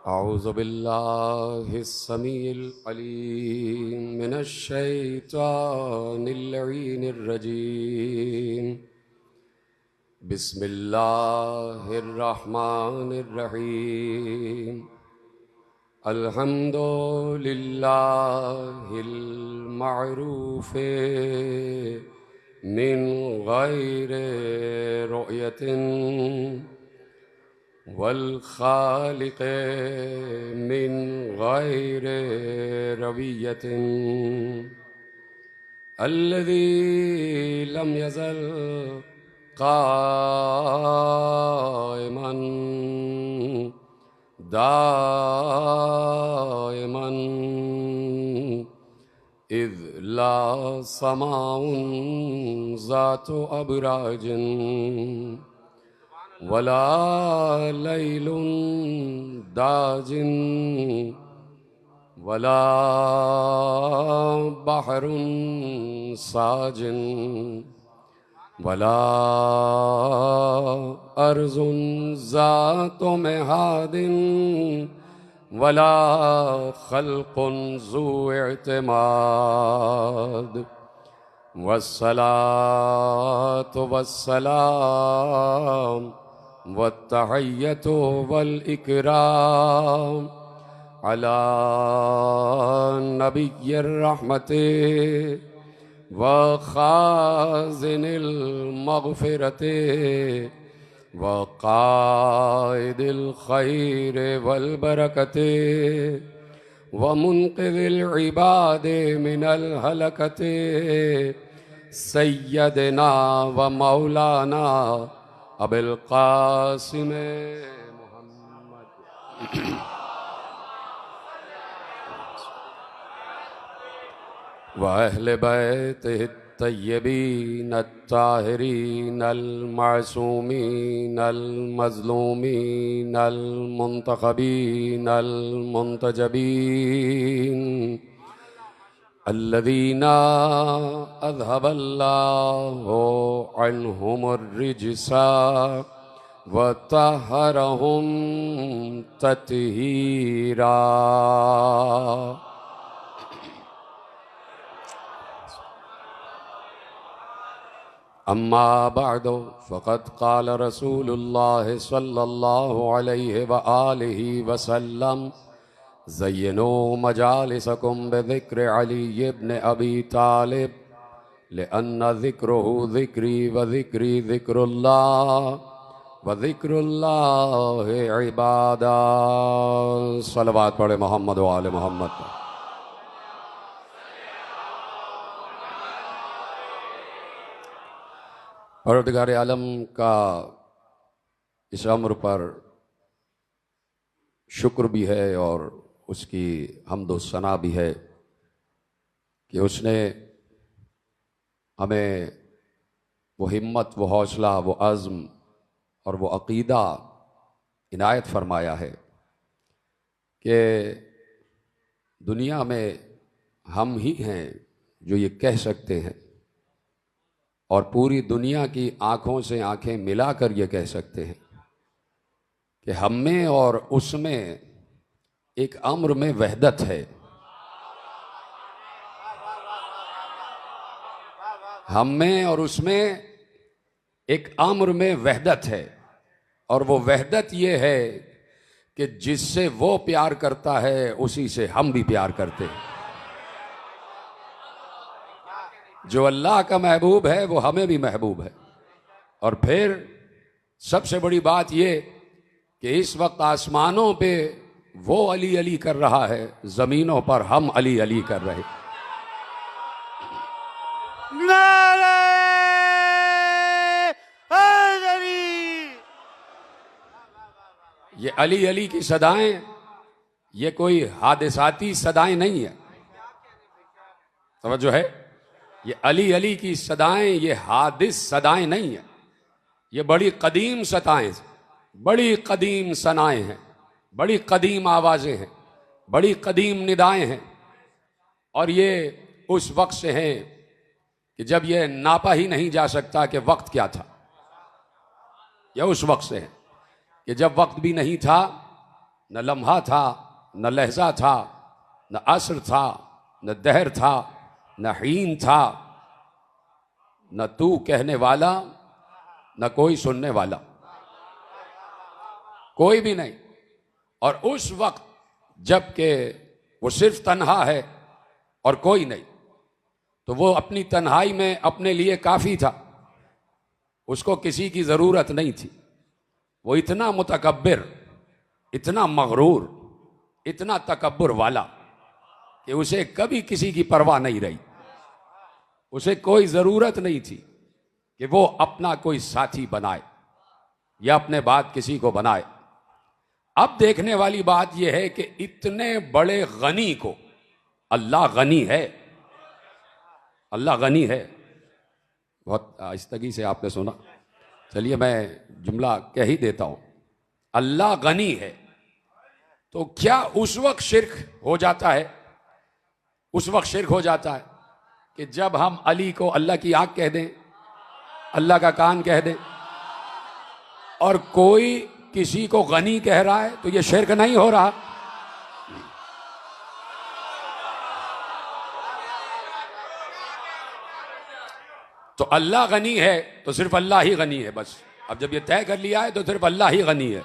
अऊज़ु बिल्लाहिस समीइल अलीम मिनश शैतानिर लईनिर रजीम। बिस्मिल्लाहिर रहमानिर रहीम। अल्हम्दुलिल्लाहिल मअरूफ़े मिन गैरि रुयतिन वल खालिक़े मिन गैरि रवियतिन अल्लज़ी लम यज़ल क़ाइमन दाइमन इज़ ला समाउन ज़ातु अबराजिन वला लैलुन दाजिन वला बहरुन साजिन वला अर्ज़ुन ज़ातु मिहादिन वला खल्क़ुन ज़ू इअ्तिमाद वस्सलातु वस्सलाम वत्तहिय्यतु वल इकराम अला नबिय्यिर रहमति व खाज़िनिल मग़फ़िरति व क़ाइदिल खैर वल बरकति व मुन्क़िज़िल इबादि मिनल हलकति सय्यदना व मौलाना अबुल क़ासिम मुहम्मद व अहले बैतिहि तय्यबीन अत्ताहिरीन अल-मासूमीन अल-मज़लूमीन अल-मुंतखबीन अल-मुंतजबीन अल्लज़ीना अज़हबल्लाहु अन्हुमुर रिज्सा व तहहरहुम तत्हीरा। अम्मा बअदु फ़क़द क़ाल रसूलुल्लाह सल्लल्लाहु अलैहि व आलिहि वसल्लम ज़य्यिनू मजालिसकुम बिज़िक्रि अली इब्न अबी तालिब लिअन्ना ज़िक्रुहु ज़िक्री व ज़िक्री ज़िक्रुल्लाह व ज़िक्रुल्लाह इबादा। सलवात पढ़े मोहम्मद व आले मोहम्मद। परवरदिगार आलम का इस अम्र पर शुक्र भी है और उसकी हम्द व सना भी है कि उसने हमें वो हिम्मत, वो हौसला, वो अज़्म और वो अक़ीदा इनायत फरमाया है कि दुनिया में हम ही हैं जो ये कह सकते हैं और पूरी दुनिया की आँखों से आँखें मिलाकर ये कह सकते हैं कि हम में और उसमें एक अम्र में वहदत है। हम में और उसमें एक अम्र में वहदत है और वो वहदत ये है कि जिससे वो प्यार करता है उसी से हम भी प्यार करते हैं। जो अल्लाह का महबूब है वो हमें भी महबूब है। और फिर सबसे बड़ी बात ये कि इस वक्त आसमानों पे वो अली अली कर रहा है, जमीनों पर हम अली अली कर रहे। नारे हैदरी। ये अली अली की सदाएं ये कोई हादिसाती सदाएं नहीं है। समझो है, ये अली अली की सदाएं ये हादिस सदाएं नहीं है। ये बड़ी कदीम सदाएं, बड़ी कदीम सनाएं हैं, बड़ी कदीम आवाजें हैं, बड़ी कदीम निदाएं हैं। और ये उस वक्त से हैं कि जब ये नापा ही नहीं जा सकता कि वक्त क्या था। यह उस वक्त से है कि जब वक्त भी नहीं था, न लम्हा था, न लहजा था, न असर था, न दहर था, न हीन था, न तू कहने वाला, न कोई सुनने वाला, कोई भी नहीं। और उस वक्त जबकि वो सिर्फ तन्हा है और कोई नहीं, तो वो अपनी तन्हाई में अपने लिए काफी था, उसको किसी की जरूरत नहीं थी। वो इतना मुतकब्बिर, इतना मगरूर, इतना तकब्बुर वाला कि उसे कभी किसी की परवाह नहीं रही। उसे कोई जरूरत नहीं थी कि वो अपना कोई साथी बनाए या अपने बाद किसी को बनाए। अब देखने वाली बात यह है कि इतने बड़े गनी को, अल्लाह गनी है, अल्लाह गनी है। बहुत आहिस्तगी से आपने सुना, चलिए मैं जुमला कह ही देता हूं। अल्लाह गनी है, तो क्या उस वक्त शिर्क हो जाता है? उस वक्त शिर्क हो जाता है कि जब हम अली को अल्लाह की आंख कह दें, अल्लाह का कान कह दें, और कोई किसी को गनी कह रहा है, तो यह शिर्क नहीं हो रहा? तो अल्लाह गनी है तो सिर्फ अल्लाह ही गनी है, बस। अब जब ये तय कर लिया है तो सिर्फ अल्लाह ही गनी है।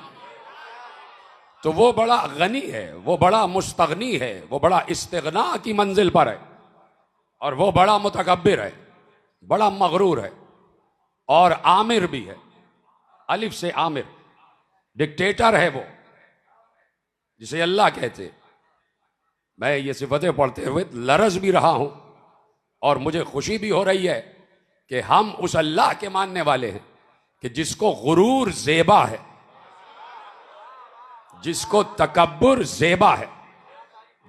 तो वो बड़ा गनी है, वो बड़ा मुस्तगनी है, वो बड़ा इस्तिगना की मंजिल पर है, और वो बड़ा मुतकब्बिर है, बड़ा मगरूर है, और आमिर भी है, अलिफ से आमिर, डिक्टेटर है वो, जिसे अल्लाह कहते। मैं ये सिफतें पढ़ते हुए लरज भी रहा हूं और मुझे खुशी भी हो रही है कि हम उस अल्लाह के मानने वाले हैं कि जिसको गुरूर ज़ेबा है, जिसको तकब्बुर ज़ेबा है,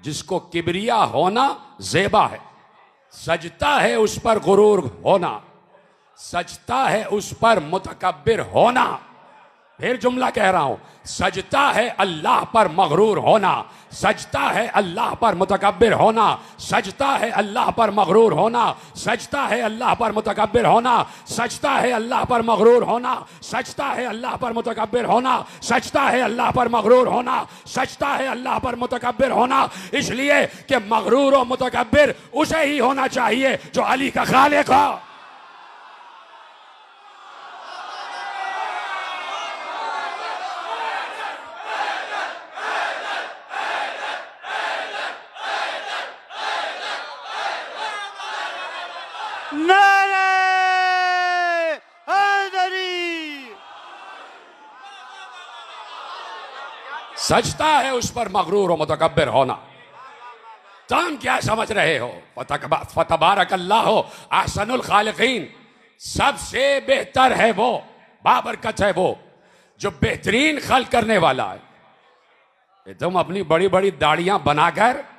जिसको किबरिया होना ज़ेबा है। सजता है उस पर गुरूर होना, सजता है उस पर मुतकब्बिर होना। फिर जुमला कह रहा हूं, सजता है अल्लाह पर मगरूर होना, सजता है अल्लाह पर मुतकब्बिर होना, सजता है अल्लाह पर मगरूर होना, सजता है अल्लाह पर मुतकब्बिर होना, सजता है अल्लाह पर मगरूर होना, सजता है अल्लाह पर मुतकब्बिर होना, सजता है अल्लाह पर मगरूर होना, सजता है अल्लाह पर मुतकब्बिर होना। इसलिए कि मगरूर और मुतकब्बिर उसे ही होना चाहिए जो अली का खालिक हो। नारे हैदरी। सजता है उस पर मगरूर और मुतकब्बिर होना। तुम क्या समझ रहे हो? फतबारकल्लाह अहसनुल खालिकीन, सबसे बेहतर है वो, बाबरकत है वो जो बेहतरीन खल्क करने वाला है। तुम अपनी बड़ी बड़ी दाढ़ियां बनाकर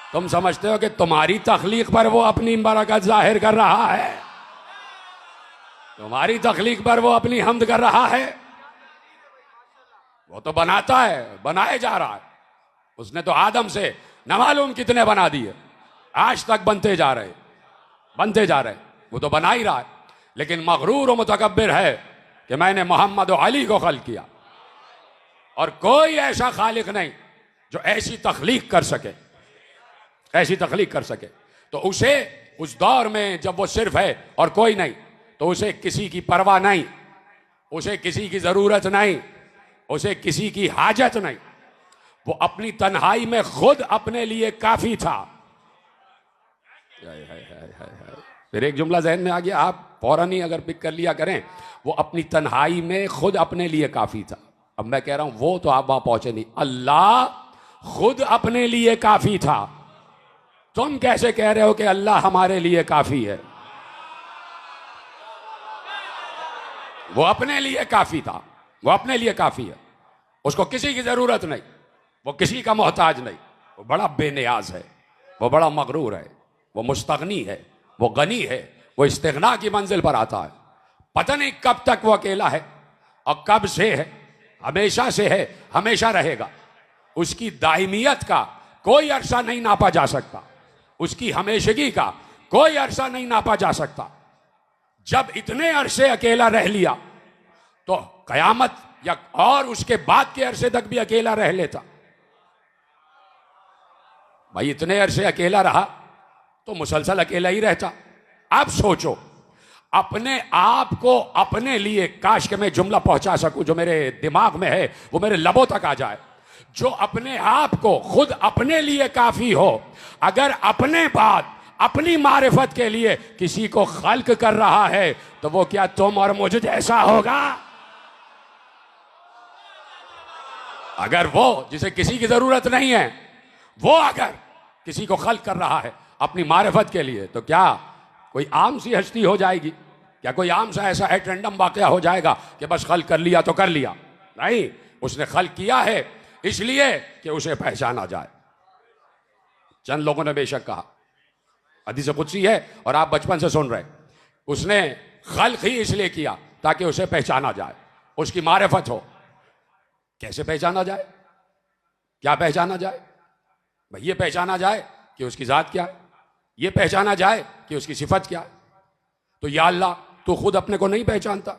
तुम समझते हो कि तुम्हारी तखलीक पर वो अपनी बरकत जाहिर कर रहा है, तुम्हारी तखलीक पर वो अपनी हम्द कर रहा है। वो तो बनाता है, बनाए जा रहा है। उसने तो आदम से न मालूम कितने बना दिए, आज तक बनते जा रहे, बनते जा रहे। वो तो बना ही रहा है, लेकिन मगरूर और मुतकब्बिर है कि मैंने मोहम्मद और अली को खल्क किया, और कोई ऐसा खालिक नहीं जो ऐसी तखलीक कर सके, ऐसी तखलीक कर सके। तो उसे उस दौर में जब वो सिर्फ है और कोई नहीं, तो उसे किसी की परवाह नहीं, उसे किसी की जरूरत नहीं, उसे किसी की हाजत नहीं। वो अपनी तन्हाई में खुद अपने लिए काफी था। फिर एक जुमला जहन में आ गया, आप फौरन ही अगर पिक कर लिया करें। वो अपनी तन्हाई में खुद अपने लिए काफी था। अब मैं कह रहा हूं वो तो आप वहां पहुंचे नहीं, अल्लाह खुद अपने लिए काफी था। तुम कैसे कह रहे हो कि अल्लाह हमारे लिए काफी है? वो अपने लिए काफी था, वो अपने लिए काफी है, उसको किसी की जरूरत नहीं, वो किसी का मोहताज नहीं। वो बड़ा बेनियाज है, वो बड़ा मगरूर है, वो मुस्तगनी है, वो गनी है, वो इस्तिगना की मंजिल पर आता है। पता नहीं कब तक वो अकेला है और कब से है, हमेशा से है, हमेशा रहेगा। उसकी दायमियत का कोई अरसा नहीं नापा जा सकता, उसकी हमेशगी का कोई अरसा नहीं नापा जा सकता। जब इतने अरसे अकेला रह लिया तो कयामत या और उसके बाद के अरसे तक भी अकेला रह लेता? भाई इतने अरसे अकेला रहा तो मुसलसल अकेला ही रहता। अब सोचो, अपने आप को अपने लिए, काश के मैं जुमला पहुंचा सकूं जो मेरे दिमाग में है वो मेरे लबों तक आ जाए, जो अपने आप को खुद अपने लिए काफी हो, अगर अपने बाद अपनी मारिफत के लिए किसी को खल्क कर रहा है तो वो क्या तुम और मुझ जैसा होगा? अगर वो जिसे किसी की जरूरत नहीं है वो अगर किसी को खल्क कर रहा है अपनी मारिफत के लिए, तो क्या कोई आम सी हस्ती हो जाएगी? क्या कोई आम सा ऐसा एट रैंडम वाकया हो जाएगा कि बस खल्क कर लिया तो कर लिया? नहीं, उसने खल्क किया है इसलिए कि उसे पहचाना जाए। चंद लोगों ने बेशक कहा, हदीस कुदसी है और आप बचपन से सुन रहे, उसने खल्क ही इसलिए किया ताकि उसे पहचाना जाए, उसकी मारिफत हो। कैसे पहचाना जाए? क्या पहचाना जाए? भाई ये पहचाना जाए कि उसकी जात क्या है, ये पहचाना जाए कि उसकी सिफत क्या है। तो या अल्लाह, तू खुद अपने को नहीं पहचानता?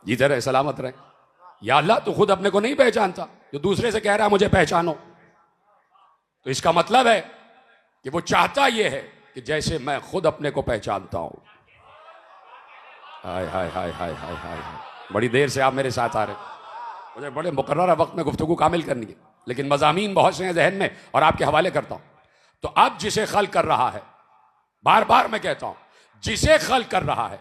जीते रहे, सलामत रहे। या अल्लाह, तू खुद अपने को नहीं पहचानता, जो दूसरे से कह रहा है मुझे पहचानो, तो इसका मतलब है कि वो चाहता यह है कि जैसे मैं खुद अपने को पहचानता हूं। हाय हाय हाय हाय हाय हाय, बड़ी देर से आप मेरे साथ आ रहे, मुझे बड़े मुकर्रर वक्त में गुफ्तगू कामिल करनी है, लेकिन मज़ामीन बहुत से हैं जहन में और आपके हवाले करता हूं। तो अब जिसे खल कर रहा है, बार बार मैं कहता हूं, जिसे खल कर रहा है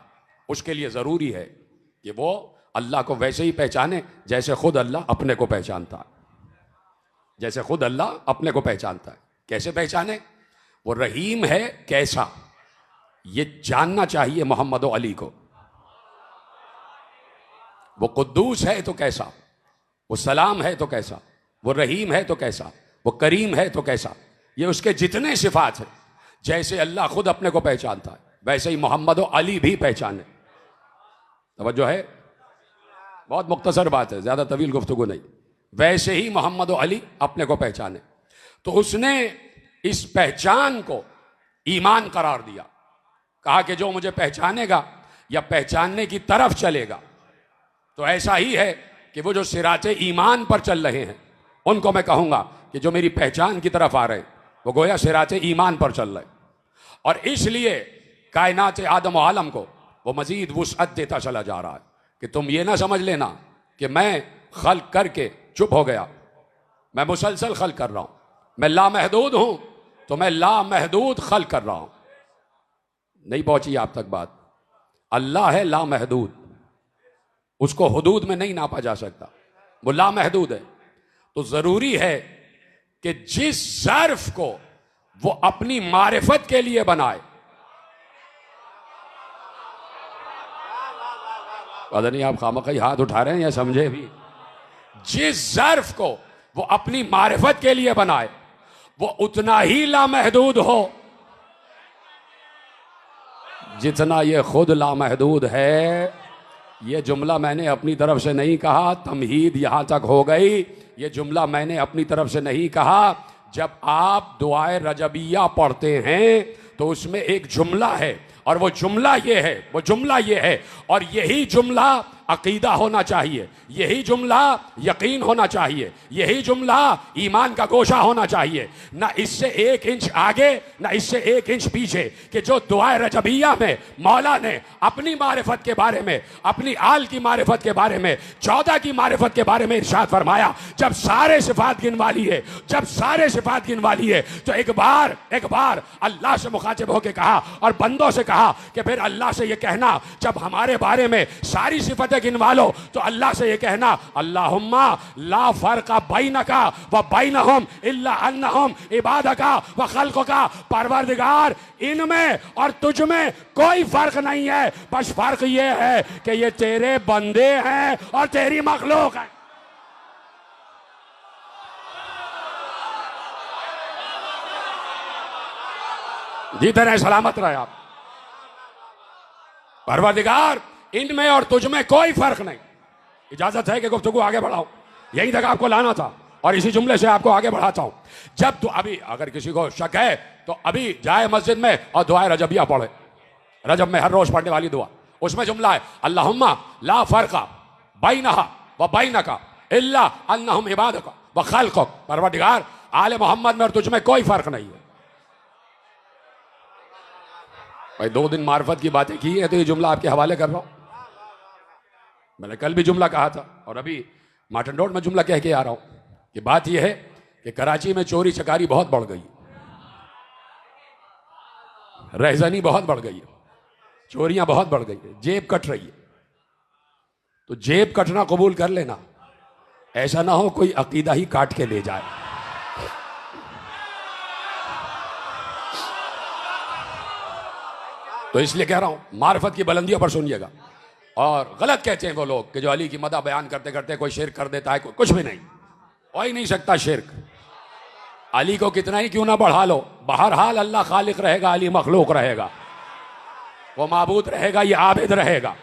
उसके लिए जरूरी है कि वो अल्लाह को वैसे ही पहचाने जैसे खुद अल्लाह अपने को पहचानता है। जैसे खुद अल्लाह अपने को पहचानता है। कैसे पहचाने? वो रहीम है कैसा, ये जानना चाहिए मोहम्मद अली को। वो कुद्दूस है तो कैसा, वो सलाम है तो कैसा, वो रहीम है तो कैसा, वो करीम है तो कैसा, ये उसके जितने सिफात हैं, जैसे अल्लाह खुद अपने को पहचानता है वैसे ही मोहम्मद अली भी पहचाने। तवज्जो है, बहुत मुख्तसर बात है, ज्यादा तवील गुफ्तगू नहीं। वैसे ही मोहम्मद अली अपने को पहचाने, तो उसने इस पहचान को ईमान करार दिया। कहा कि जो मुझे पहचानेगा या पहचानने की तरफ चलेगा, तो ऐसा ही है कि वो जो सिराते ईमान पर चल रहे हैं उनको मैं कहूंगा कि जो मेरी पहचान की तरफ आ रहे हैं वो गोया सिराते ईमान पर चल रहे। और इसलिए कायनात आदम व आलम को वो मजीद वुसअत देता चला जा रहा है कि तुम ये ना समझ लेना कि मैं खल्क करके चुप हो गया, मैं मुसलसल खल्क कर रहा हूं, मैं लामहदूद हूं तो मैं लामहदूद खल्क कर रहा हूं। नहीं पहुंची आप तक बात। अल्लाह है लामहदूद, उसको हुदूद में नहीं नापा जा सकता, वो लामहदूद है। तो जरूरी है कि जिस ज़र्फ को वो अपनी मारिफत के लिए बनाए, पता नहीं आप खामखी हाथ उठा रहे हैं या समझे भी, जिस ज़र्फ को वो अपनी मारिफत के लिए बनाए वो उतना ही लामहदूद हो जितना ये खुद लामहदूद है। ये जुमला मैंने अपनी तरफ से नहीं कहा, तमहीद यहां तक हो गई। ये जुमला मैंने अपनी तरफ से नहीं कहा। जब आप दुआए रजबिया पढ़ते हैं तो उसमें एक जुमला है और वो जुमला ये है, वो जुमला ये है, और यही जुमला अकीदा होना चाहिए, यही जुमला यकीन होना चाहिए, यही जुमला ईमान का गोशा होना चाहिए। ना इससे एक इंच आगे ना इससे एक इंच पीछे, कि जो दुआए रजबिया में मौला ने अपनी मारिफत के बारे में, अपनी आल की मारिफत के बारे में, 14 की मारिफत के बारे में इरशाद फरमाया। जब सारे सिफात गिनवा लिए, जब सारे सिफात गिनवा लिए तो एक बार अल्लाह से मुखातिब होकर कहा और बंदों से कहा कि फिर अल्लाह से ये कहना, जब हमारे बारे में सारी सिफतें गिनवा लो तो अल्लाह से ये कहना, अल्लाहुम्मा ला फर्का बैनका व बैनहुम इल्ला अन्नहुम इबादका व खल्कुका। परवरदिगार, इनमें और तुझ में कोई फर्क नहीं है, बस फर्क ये है कि ये तेरे बंदे हैं और तेरी मखलूक है। जीते रहे, सलामत रहे आप। परवरदिगार, इनमें और तुझ में कोई फर्क नहीं। इजाजत है कि गुफ्तगू आगे बढ़ाओ, यहीं तक आपको लाना था और इसी जुमले से आपको आगे बढ़ाता हूं। जब तो अभी अगर किसी को शक है तो अभी जाए मस्जिद में और दुआए रजबिया पढ़े, रजब में हर रोज पढ़ने वाली दुआ, उसमें जुमला है अल्लाहुम्मा ला फर्का बैनहा व बैनका इल्ला अन्नहुम इबादुका व खल्कुक। परवरदिगार आले मोहम्मद में और तुझ में कोई फर्क नहीं है। भाई 2 दिन मार्फत की बातें की है तो ये जुमला आपके हवाले कर रहा हूं। मैंने कल भी जुमला कहा था और अभी मार्टन रोड में जुमला कह के आ रहा हूं कि बात यह है कि कराची में चोरी चकारी बहुत बढ़ गई, रहजनी बहुत बढ़ गई है, चोरियां बहुत बढ़ गई है, जेब कट रही है। तो जेब कटना कबूल कर लेना, ऐसा ना हो कोई अकीदा ही काट के ले जाए। तो इसलिए कह रहा हूं मार्फत की बुलंदियों पर सुनिएगा। और गलत कहते हैं वो लोग कि जो अली की मदह बयान करते करते कोई शिर्क कर देता है, कुछ भी नहीं, हो ही नहीं सकता शिर्क। अली को कितना ही क्यों ना बढ़ा लो, बहरहाल अल्लाह खालिक रहेगा, अली मखलूक रहेगा, वो माबूद रहेगा, ये आबिद रहेगा।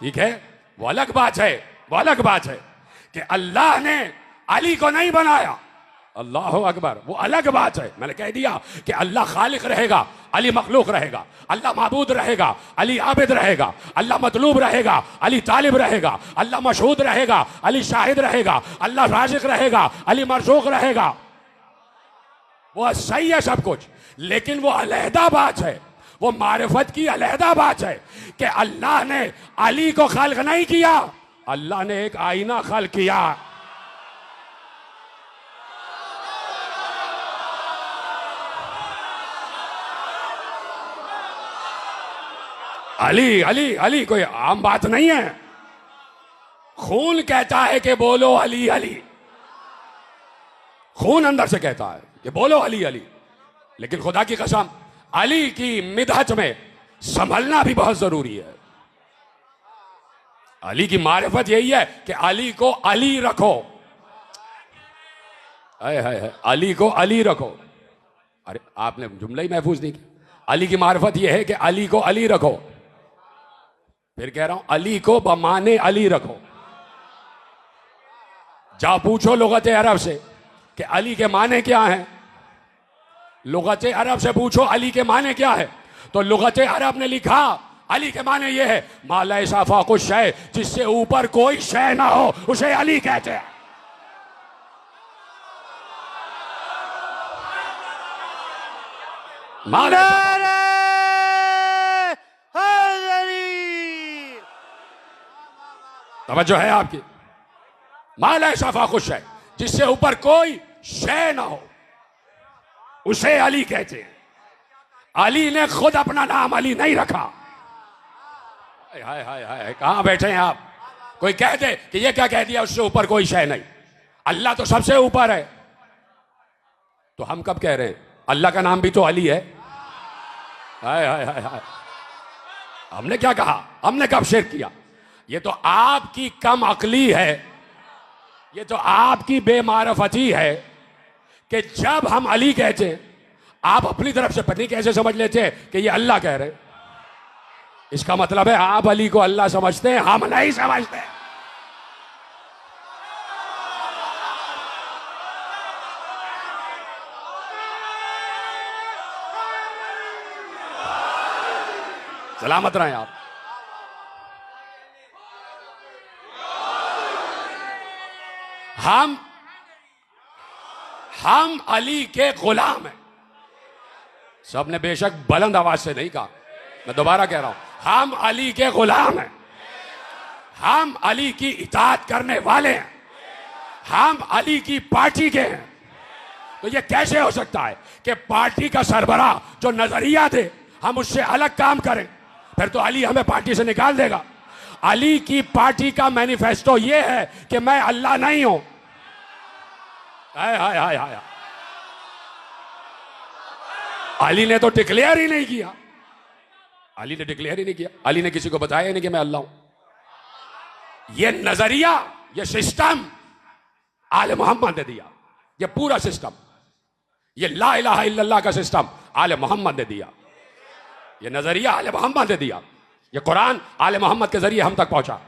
ठीक है, वो अलग बात है, वो अलग बात है कि अल्लाह ने अली को नहीं बनाया, अल्लाह अकबर, वो अलग बात है। मैंने कह दिया कि अल्लाह खालिक रहेगा, अली मखलूक रहेगा, अल्लाह माबूद रहेगा, अली आबिद रहेगा, अल्लाह मतलूब रहेगा, अली तालिब रहेगा, अल्लाह मशहूद रहेगा, अली शाहिद रहेगा, अल्लाह राज़िक रहेगा, अली मरज़ूक़ रहेगा। वो सही है सब कुछ, लेकिन वो अलहदा बात है, वो मारिफत की अलहदा बात है कि अल्लाह ने अली को खल्क नहीं किया, अल्लाह ने एक आईना खल्क किया। अली अली अली कोई आम बात नहीं है। खून कहता है कि बोलो अली अली, खून अंदर से कहता है कि बोलो अली अली, लेकिन खुदा की कसम अली की मिदहत में संभलना भी बहुत जरूरी है। अली की मारिफत यही है कि अली को अली रखो, है अली को अली रखो। अरे आपने जुमला ही महफूज नहीं किया। अली की मारिफत यह है कि अली को अली रखो। फिर कह रहा हूं अली को बमाने अली रखो। जा पूछो लुगत अरब से कि अली के माने क्या हैं, लुगत अरब से पूछो अली के माने क्या है, तो लुगत अरब ने लिखा अली के माने ये है माला इसाफा कुछ शय, जिससे ऊपर कोई शय ना हो उसे अली कहते हैं। माला तवज्जो है आपकी। माला इसाफा कुछ शय, जिससे ऊपर कोई शय ना हो उसे अली कहते हैं। अली ने खुद अपना नाम अली नहीं रखा। हाय हाय हाय, कहां बैठे हैं आप? कोई कह दे कि ये क्या कह दिया, उससे ऊपर कोई शय नहीं, अल्लाह तो सबसे ऊपर है। तो हम कब कह रहे हैं अल्लाह का नाम भी तो अली है? हाय हाय हाय हाय, हमने क्या कहा? हमने कब शिर्क किया? ये तो आपकी कम अकली है, ये तो आपकी बेमारफती है कि जब हम अली कहते हैं आप अपनी तरफ से पता नहीं कैसे समझ लेते हैं कि ये अल्लाह कह रहे हैं। इसका मतलब है आप अली को अल्लाह समझते हैं, हम नहीं समझते। सलामत रहें आप। हम अली के गुलाम हैं। सबने बेशक बुलंद आवाज से नहीं कहा, मैं दोबारा कह रहा हूं, हम अली के गुलाम हैं, हम अली की इताअत करने वाले हैं, हम अली की पार्टी के हैं। तो ये कैसे हो सकता है कि पार्टी का सरबराह जो नजरिया दे हम उससे अलग काम करें? फिर तो अली हमें पार्टी से निकाल देगा। अली की पार्टी का मैनिफेस्टो ये है कि मैं अल्लाह नहीं हूं। हाय हाय हाय हाय, अली ने तो डिक्लेयर ही नहीं किया, अली ने डिक्लेयर ही नहीं किया, अली ने किसी को बताया ही नहीं कि मैं अल्लाह हूं। ये नजरिया, ये सिस्टम आले मोहम्मद ने दिया, ये पूरा सिस्टम, ये ला इलाहा इल्लल्लाह का सिस्टम आले मोहम्मद ने दिया, ये नजरिया आले मोहम्मद ने दिया, ये कुरान आले मोहम्मद के जरिए हम तक पहुंचा,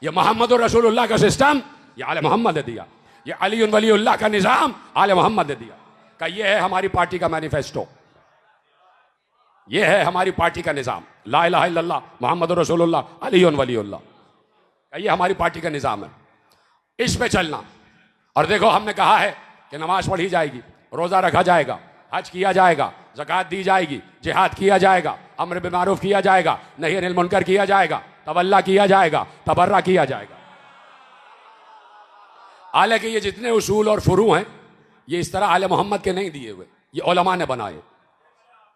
ये मोहम्मद रसूलुल्लाह का सिस्टम ये आले मोहम्मद ने दिया, ये अली वलीउल्लाह का निजाम आले मोहम्मद ने दिया। का ये है हमारी पार्टी का मैनिफेस्टो। ये है हमारी पार्टी का निज़ाम। ला इलाहा इल्लल्लाह मोहम्मद रसूलुल्लाह अली वलीउल्लाह, ये हमारी पार्टी का निज़ाम है, इस पे चलना। और देखो हमने कहा है कि नमाज पढ़ी जाएगी, रोज़ा रखा जाएगा, हज किया जाएगा, ज़कात दी जाएगी, जिहाद किया जाएगा, अम्र बिल मारूफ किया जाएगा, नही अनिल मुनकर किया जाएगा, तवल्ला किया जाएगा, तबर्रा किया जाएगा। हालांकि ये जितने उसूल और फुरू हैं ये इस तरह आले मोहम्मद के नहीं दिए हुए, ये उलमा ने बनाए।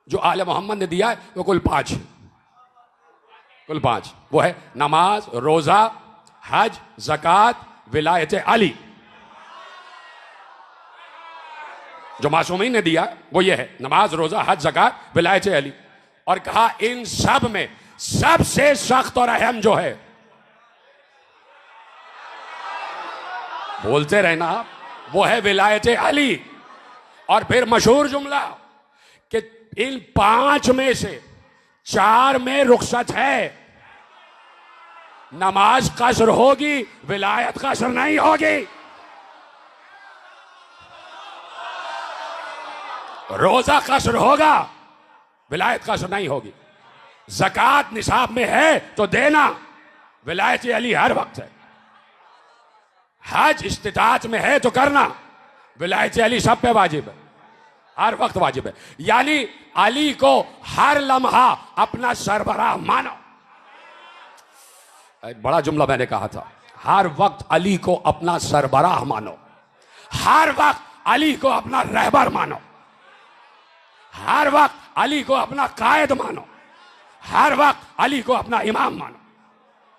जो आले मोहम्मद ने दिया है वो कुल 5 है, कुल 5। वो है नमाज, रोजा, हज, ज़कात, विलायत अली। जो मासूमीन ने दिया वो ये है नमाज, रोजा, हज, ज़कात, विलायत अली। और कहा इन सब में सबसे सख्त और अहम जो है, बोलते रहना आप, वो है विलायत अली। और फिर मशहूर जुमला कि इन 5 में से 4 में रुखसत है, नमाज कसर होगी, विलायत कसर नहीं होगी। रोजा कसर होगा, विलायत कसर नहीं होगी। ज़कात निसाब में है तो देना, विलायत अली हर वक्त है। हज इस्तिताअत में है तो करना, विलायत अली सब पे वाजिब है, हर वक्त वाजिब है। यानी अली को हर लम्हा अपना सरबराह मानो। बड़ा जुमला मैंने कहा था, हर वक्त अली को अपना सरबराह मानो, हर वक्त अली को अपना रहबर मानो, हर वक्त अली को अपना कायद मानो, हर वक्त अली को अपना इमाम मानो।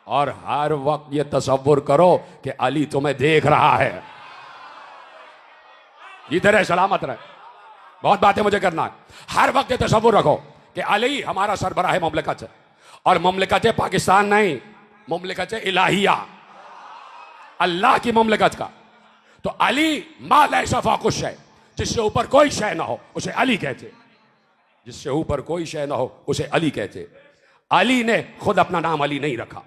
और हर वक्त ये तसव्वुर करो कि अली तुम्हें देख रहा है। इधर है, सलामत रहे। बहुत बातें मुझे करना है। हर वक्त ये तसव्वुर रखो कि अली हमारा सरबराह मुमलिकत है, और मुमलिकत पाकिस्तान नहीं, मुमलिकत इलाहिया, अल्लाह की मुमलिकत का। तो अली मा लैसा फाकुश है, जिससे ऊपर कोई शय ना हो उसे अली कहते, जिससे ऊपर कोई शय ना हो उसे अली कहते। अली ने खुद अपना नाम अली नहीं रखा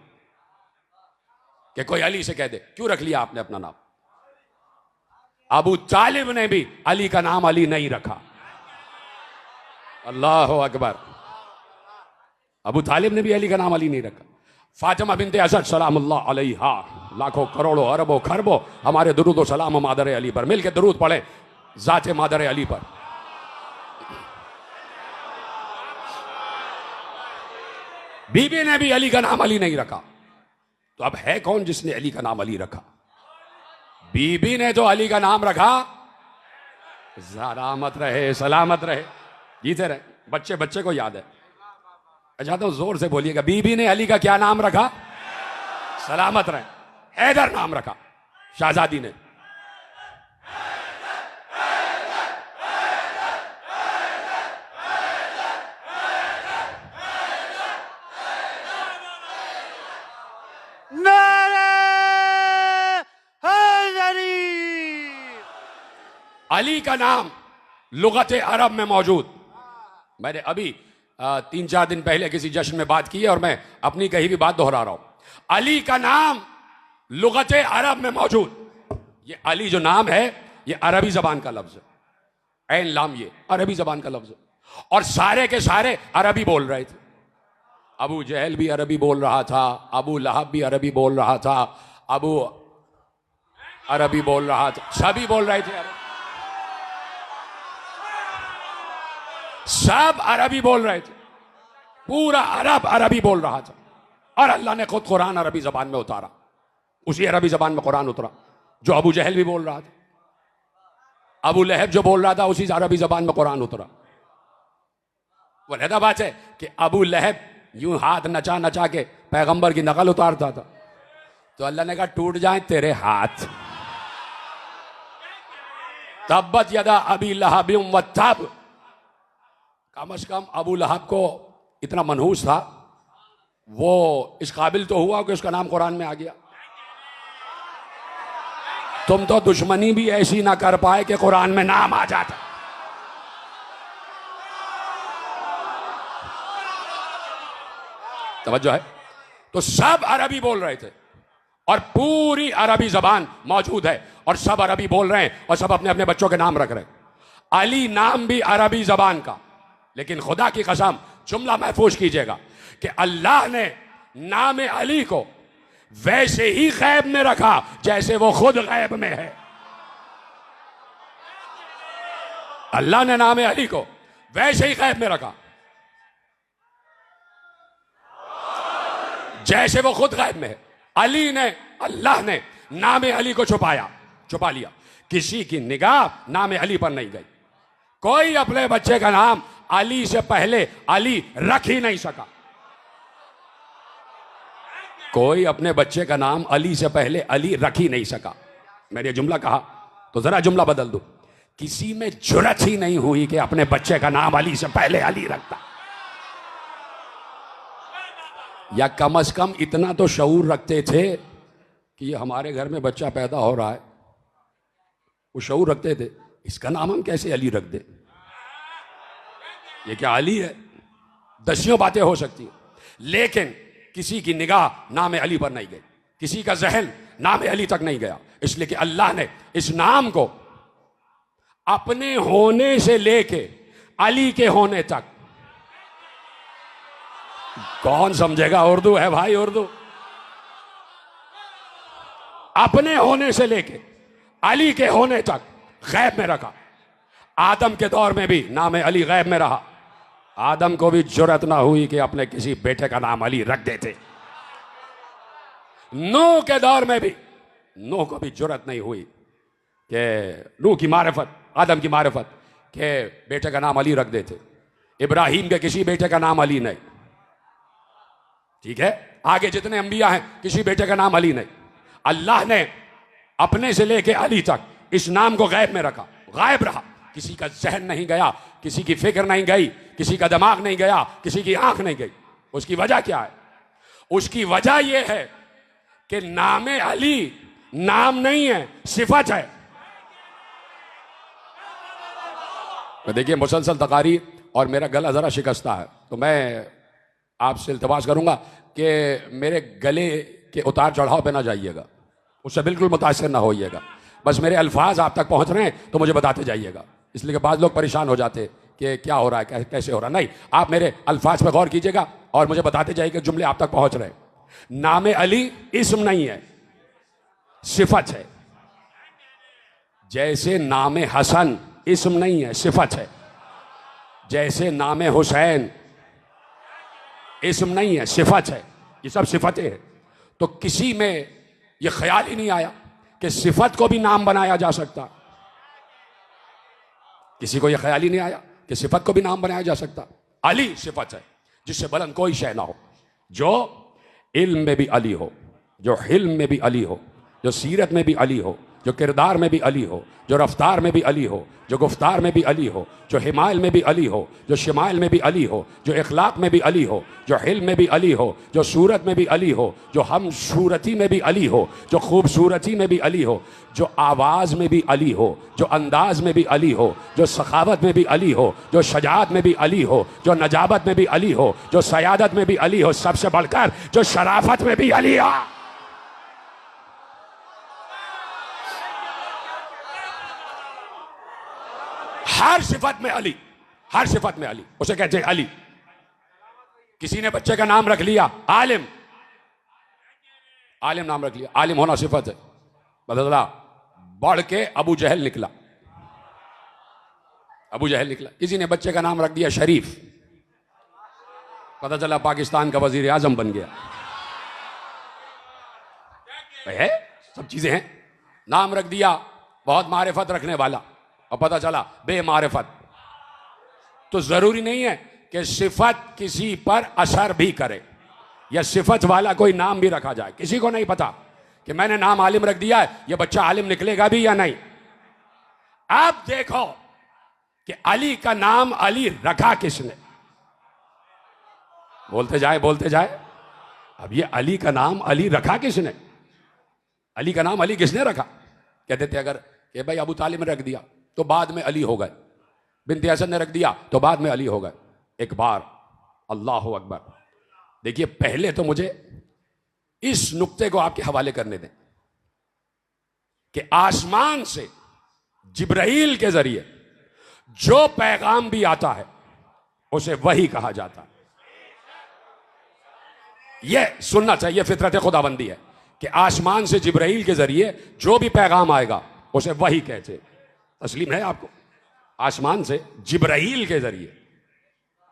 कि कोई अली से कह दे। क्यों रख लिया आपने अपना नाम? अबू तालिब ने भी अली का नाम अली नहीं रखा। अल्लाह अकबर। अबू तालिब ने भी अली का नाम अली नहीं रखा। फातिमा बिनते असद सलामुल्लाह अलैहा, लाखों करोड़ों अरबों खरबों हमारे दुरूद व सलाम मादर अली पर। मिलके दुरूद पढ़े जाते मादर अली पर। बीबी ने भी अली का नाम अली नहीं रखा। तो अब है कौन जिसने अली का नाम अली रखा? बीबी ने तो अली का नाम रखा। सलामत रहे, सलामत रहे, जीते रहे। बच्चे बच्चे को याद है। अच्छा तो जोर से बोलिएगा, बीबी ने अली का क्या नाम रखा? सलामत रहे। हैदर नाम रखा शाहजादी ने। अली का नाम लुगत अरब में मौजूद। मैंने अभी 3-4 दिन पहले किसी जश्न में बात की है और मैं अपनी कही भी बात दोहरा रहा हूं। अली का नाम लुगत अरब में मौजूद। ये अली जो नाम है ये अरबी जबान का लफ्ज है। ऐन लाम, ये अरबी जबान का लफ्ज है। और सारे के सारे अरबी बोल रहे थे। अबू जहल भी अरबी बोल रहा था, अबू लहब भी अरबी बोल रहा था, अबू अरबी बोल रहा था, सभी बोल रहे थे। सब अरबी बोल रहे थे। पूरा अरब अरबी बोल रहा था। और अल्लाह ने खुद कुरान अरबी जबान में उतारा। उसी अरबी जबान में कुरान उतरा जो अबू जहल भी बोल रहा था। अबू लहब जो बोल रहा था उसी अरबी जबान में कुरान उतरा। वो लहदा बात है कि अबू लहब यूं हाथ नचा नचा के पैगंबर की नकल उतारता था। तो अल्लाह ने कहा टूट जाए तेरे हाथ। तब्बत यदा अबी लहबिम व तब। कम से कम अबू लहब को इतना मनहूस था, वो इस काबिल तो हुआ कि उसका नाम कुरान में आ गया। तुम तो दुश्मनी भी ऐसी ना कर पाए कि कुरान में नाम आ जाता। तवज्जो है? तो सब अरबी बोल रहे थे और पूरी अरबी जबान मौजूद है और सब अरबी बोल रहे हैं और सब अपने अपने बच्चों के नाम रख रहे हैं। अली नाम भी अरबी जबान का, लेकिन खुदा की कसम जुमला महफूज कीजिएगा कि अल्लाह ने नाम अली को वैसे ही गैब में रखा जैसे वो खुद गैब में है। अल्लाह ने नाम अली को वैसे ही गैब में रखा जैसे वो खुद गैब में है। अली ने, अल्लाह ने नाम अली को छुपा लिया। किसी की निगाह नाम अली पर नहीं गई। कोई अपने बच्चे का नाम अली से पहले अली रख ही नहीं सका। कोई अपने बच्चे का नाम अली से पहले अली रख ही नहीं सका। मैंने जुमला कहा तो जरा जुमला बदल दो, किसी में जुर्रत ही नहीं हुई कि अपने बच्चे का नाम अली से पहले अली रखता। या कम से कम इतना तो शऊर रखते थे कि ये हमारे घर में बच्चा पैदा हो रहा है, वो शऊर रखते थे इसका नाम हम कैसे अली रख दे, ये क्या अली है। दसियों बातें हो सकती हैं, लेकिन किसी की निगाह नाम अली पर नहीं गई, किसी का जहन नाम अली तक नहीं गया, इसलिए कि अल्लाह ने इस नाम को अपने होने से लेके अली के होने तक, कौन समझेगा, उर्दू है भाई उर्दू, अपने होने से लेके अली के होने तक गैब में रखा। आदम के दौर में भी नाम अली गैब में रहा। आदम को भी जुर्रत ना हुई कि अपने किसी बेटे का नाम अली रख देते। नूह के दौर में भी नूह को भी जुर्रत नहीं हुई कि नूह की मारिफत, आदम की मारिफत के बेटे का नाम अली रख देते। इब्राहिम के किसी बेटे का नाम अली नहीं, ठीक है। आगे जितने अंबिया हैं किसी बेटे का नाम अली नहीं। अल्लाह ने अपने से लेके अली तक इस नाम को गैब में रखा, गायब रहा। किसी का जहन नहीं गया, किसी की फिक्र नहीं गई, किसी का दिमाग नहीं गया, किसी की आंख नहीं गई। उसकी वजह क्या है? उसकी वजह यह है कि नाम अली नाम नहीं है, सिफत है। देखिए मुसलसल तकारी और मेरा गला जरा शिकस्ता है, तो मैं आपसे इल्तमास करूंगा कि मेरे गले के उतार चढ़ाव पे ना जाइएगा, उससे बिल्कुल मुतासिर ना होइएगा। बस मेरे अल्फाज आप तक पहुंच रहे हैं तो मुझे बताते जाइएगा, इसलिए कि बाद लोग परेशान हो जाते कि क्या हो रहा है, कैसे हो रहा है। नहीं, आप मेरे अल्फाज पे गौर कीजिएगा और मुझे बताते जाइए कि जुमले आप तक पहुंच रहे हैं। नाम अली इस्म नहीं है, सिफत है। जैसे नाम हसन इस्म नहीं है, सिफत है। जैसे नाम हुसैन इस्म नहीं है, सिफत है। ये सब सिफतें हैं। तो किसी में ये ख्याल ही नहीं आया कि सिफत को भी नाम बनाया जा सकता। किसी को यह ख्याल ही नहीं आया कि सिफत को भी नाम बनाया जा सकता। अली सिफत है जिससे बुलंद कोई शय ना हो, जो इल्म में भी अली हो, जो हिल्म में भी अली हो, जो सीरत में भी अली हो, जो किरदार में भी अली हो, जो रफ्तार में भी अली हो, जो गुफ्तार में भी अली हो, जो हिमायल में भी अली हो, जो शिमायल में भी अली हो, जो इखलाक में भी अली हो, जो हिल्म में भी अली हो, जो सूरत में भी अली हो, जो हम सूरती में भी अली हो, जो खूबसूरती में भी अली हो, जो आवाज़ में भी अली हो, जो अंदाज में भी अली हो, जो सखावत में भी अली हो, जो शजाअत में भी अली हो, जो नजाबत में भी अली हो, जो सयादत में भी अली हो, सबसे बढ़कर जो शराफत में भी अली हो। हर सिफत में अली, हर सिफत में अली, उसे कहते हैं अली। किसी ने बच्चे का नाम रख लिया आलिम, आलिम नाम रख लिया, आलिम होना सिफत है। बदला बढ़ के अबू जहल निकला, अबू जहल निकला। किसी ने बच्चे का नाम रख दिया शरीफ, पता चला पाकिस्तान का वजीर आजम बन गया। है, सब चीजें हैं। नाम रख दिया बहुत मारिफत रखने वाला और पता चला बेमारिफत। तो जरूरी नहीं है कि सिफत किसी पर असर भी करे, या सिफत वाला कोई नाम भी रखा जाए। किसी को नहीं पता कि मैंने नाम आलिम रख दिया है, यह बच्चा आलिम निकलेगा भी या नहीं। आप देखो कि अली का नाम अली रखा किसने? बोलते जाए बोलते जाए। अब ये अली का नाम अली रखा किसने? अली का नाम अली किसने रखा? कहते थे अगर कि भाई अबू तालिब ने रख दिया तो बाद में अली हो गए, बिन्त हसन ने रख दिया तो बाद में अली हो गए। एक बार अल्लाह अकबर, देखिए पहले तो मुझे इस नुक्ते को आपके हवाले करने दें कि आसमान से जिब्राइल के जरिए जो पैगाम भी आता है उसे वही कहा जाता है। ये सुनना चाहिए, फितरत खुदाबंदी है कि आसमान से जिब्राइल के जरिए जो भी पैगाम आएगा उसे वही कहते। तस्लीम है आपको? आसमान से जिब्राइल के जरिए,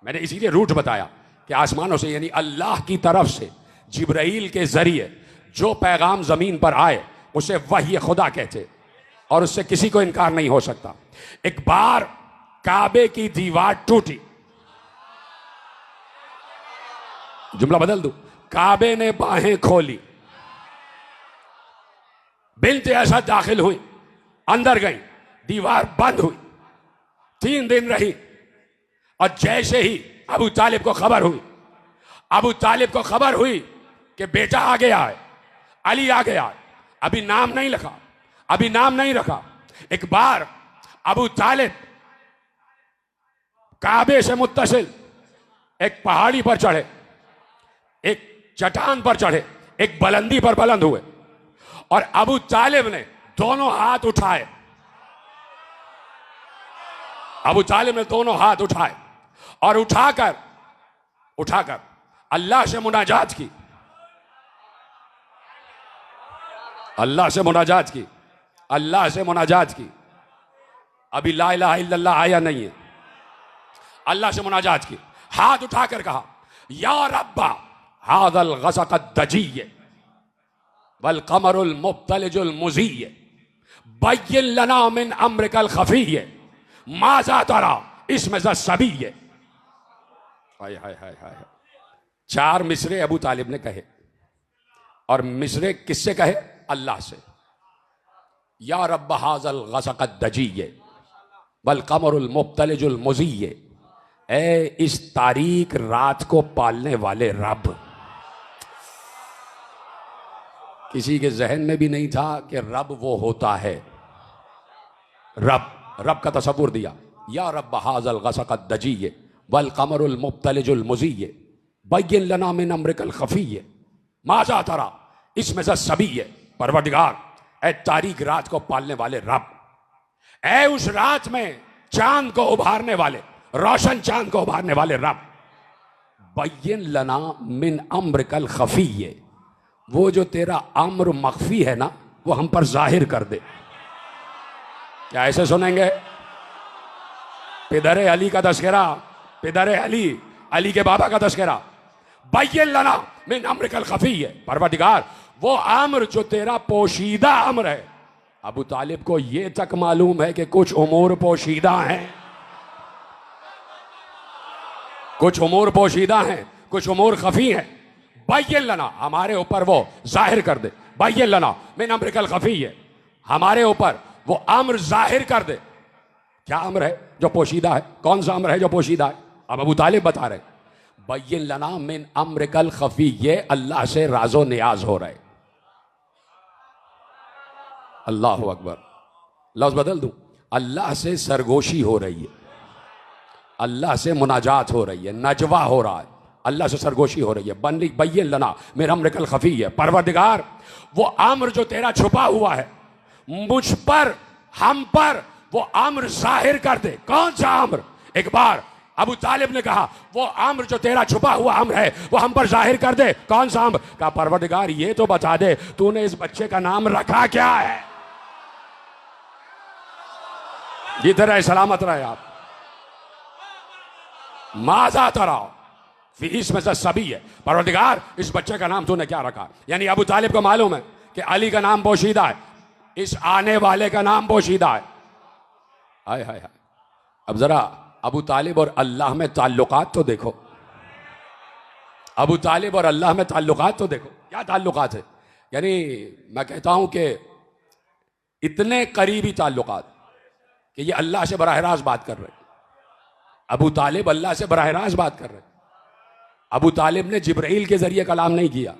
मैंने इसीलिए रूट बताया कि आसमानों से यानी अल्लाह की तरफ से जिब्राइल के जरिए जो पैगाम जमीन पर आए उसे वही खुदा कहते और उससे किसी को इनकार नहीं हो सकता। एक बार काबे की दीवार टूटी, जुमला बदल दूं, काबे ने बाहें खोली, बिन्त असद दाखिल हुई, अंदर गई, दीवार बंद हुई, 3 दिन रही और जैसे ही अबू तालिब को खबर हुई, अबू तालिब को खबर हुई कि बेटा आ गया है, अली आ गया है, अभी नाम नहीं लिखा, अभी नाम नहीं रखा। एक बार अबू तालिब काबे से मुत्तसिल एक पहाड़ी पर चढ़े, एक चट्टान पर चढ़े, एक बुलंदी पर बुलंद हुए और अबू तालिब ने दोनों हाथ उठाए, अबू तालिब ने दोनों हाथ उठाए और उठाकर अल्लाह से मुनाजात की, अल्लाह से मुनाजात की, अल्लाह से मुनाजात की। अभी ला इलाहा इल्लल्लाह आया नहीं है, अल्लाह से मुनाजात की, हाथ उठाकर कहा या रब्बा हादल गसक़द दजीय वल कमरुल मुब्तलिजुल मुज़ीय बय्यिन लना मिन अम्रिकल खफ़ीय माज़ा तरा इसमें ज़स्सबीय। हाय हाय हाय हाय। 4 मिसरे अबू तालिब ने कहे और मिसरे किससे कहे? अल्लाह से। या रब्ब हाज़ल गसक़द दजीय वल कमरुल मुब्तलिजुल मुज़ीय, ए इस तारीक रात को पालने वाले रब। किसी के जहन में भी नहीं था कि रब वो होता है। रब का तसव्वुर दिया। या रब्ब हाज़ल गसक़द दजीय वल कमरुल मुब्तलिजुल मुज़ीय बय्यिन लना मिन अम्रिकल खफ़ीय माज़ा तरा इसमें ज़स्सबीय। परवरदिगार, ए तारीक रात को पालने वाले रब, ए उस रात में चांद को उभारने वाले, रोशन चांद को उभारने वाले रब, बय्यिन लना मिन अम्रिकल खफ़ीय, वो जो तेरा अम्र मख्फी है ना वो हम पर जाहिर कर दे। क्या ऐसे सुनेंगे? पिदरे अली का तस्करा, पिदरे अली के बाबा का तस्करा, बय्यिन लना मिन अम्रिकल खफ़ीय। परवरदिगार, वो अम्र जो तेरा पोशीदा अम्र है। अबू तालिब को ये तक मालूम है कि कुछ उमूर पोशीदा हैं, कुछ उमूर पोशीदा हैं, कुछ उमूर खफी हैं। बय्यिन लना, हमारे ऊपर वो जाहिर कर दे। बय्यिन लना मिन अम्रिकल खफ़ीय, हमारे ऊपर वो अम्र जाहिर कर दे। क्या अम्र है जो पोशीदा है? कौन सा अम्र है जो पोशीदा है? अब अबू तालिब बता रहे, बय्यिन लना मिन अम्रिकल खफ़ीय, अल्लाह से राजो नियाज हो रहे। अल्लाह अकबर। लफ्ज़ बदल दूं, अल्लाह से सरगोशी हो रही है, अल्लाह से मुनाजात हो रही है, नजवा हो रहा है, अल्लाह से सरगोशी हो रही है। बय्यिन लना मिन अम्रिकल खफ़ीय, परवरदिगार वो अम्र जो तेरा छुपा हुआ है मुझ पर, हम पर वो अम्र जाहिर कर दे। कौन सा अम्र? एक बार अबू तालिब ने कहा वो अम्र जो तेरा छुपा हुआ अम्र है वो हम पर जाहिर कर दे। कौन सा अम्र? कहा परवरदिगार ये तो बता दे तूने इस बच्चे का नाम रखा क्या है? जीते रहे, सलामत रहे आप। माज़ा तरा फी इसमें ज़स्सबीय है, परवरदिगार इस बच्चे का नाम तूने क्या रखा? यानी अबू तालिब को मालूम है कि अली का नाम पोशीदा है, इस आने वाले का नाम पोशीदा है। हाय हाय हाय। अब जरा अबू तालिब और अल्लाह में ताल्लुकात तो देखो, अबू तालिब और अल्लाह में ताल्लुकात तो देखो, क्या ताल्लुकात है। यानी मैं कहता हूं कि इतने करीबी ताल्लुकात कि ये अल्लाह से बराह रास्त बात कर रहे, अबू तालिब अल्लाह से बराह रास्त बात कर रहे। अबू तालिब ने जिब्राइल के जरिए कलाम नहीं किया।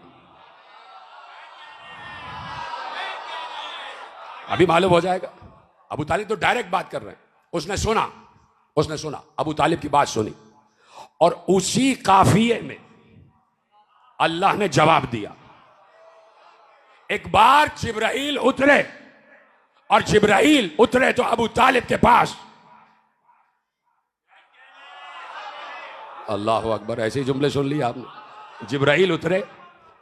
अभी मालूम हो जाएगा। अबू तालिब तो डायरेक्ट बात कर रहे हैं। उसने सुना अबू तालिब की बात सुनी और उसी काफिये में अल्लाह ने जवाब दिया। एक बार जिब्राइल उतरे और जिब्राइल उतरे तो अबू तालिब के पास। अल्लाह अकबर। ऐसे ही जुमले सुन लिए आपने, जिब्राइल उतरे,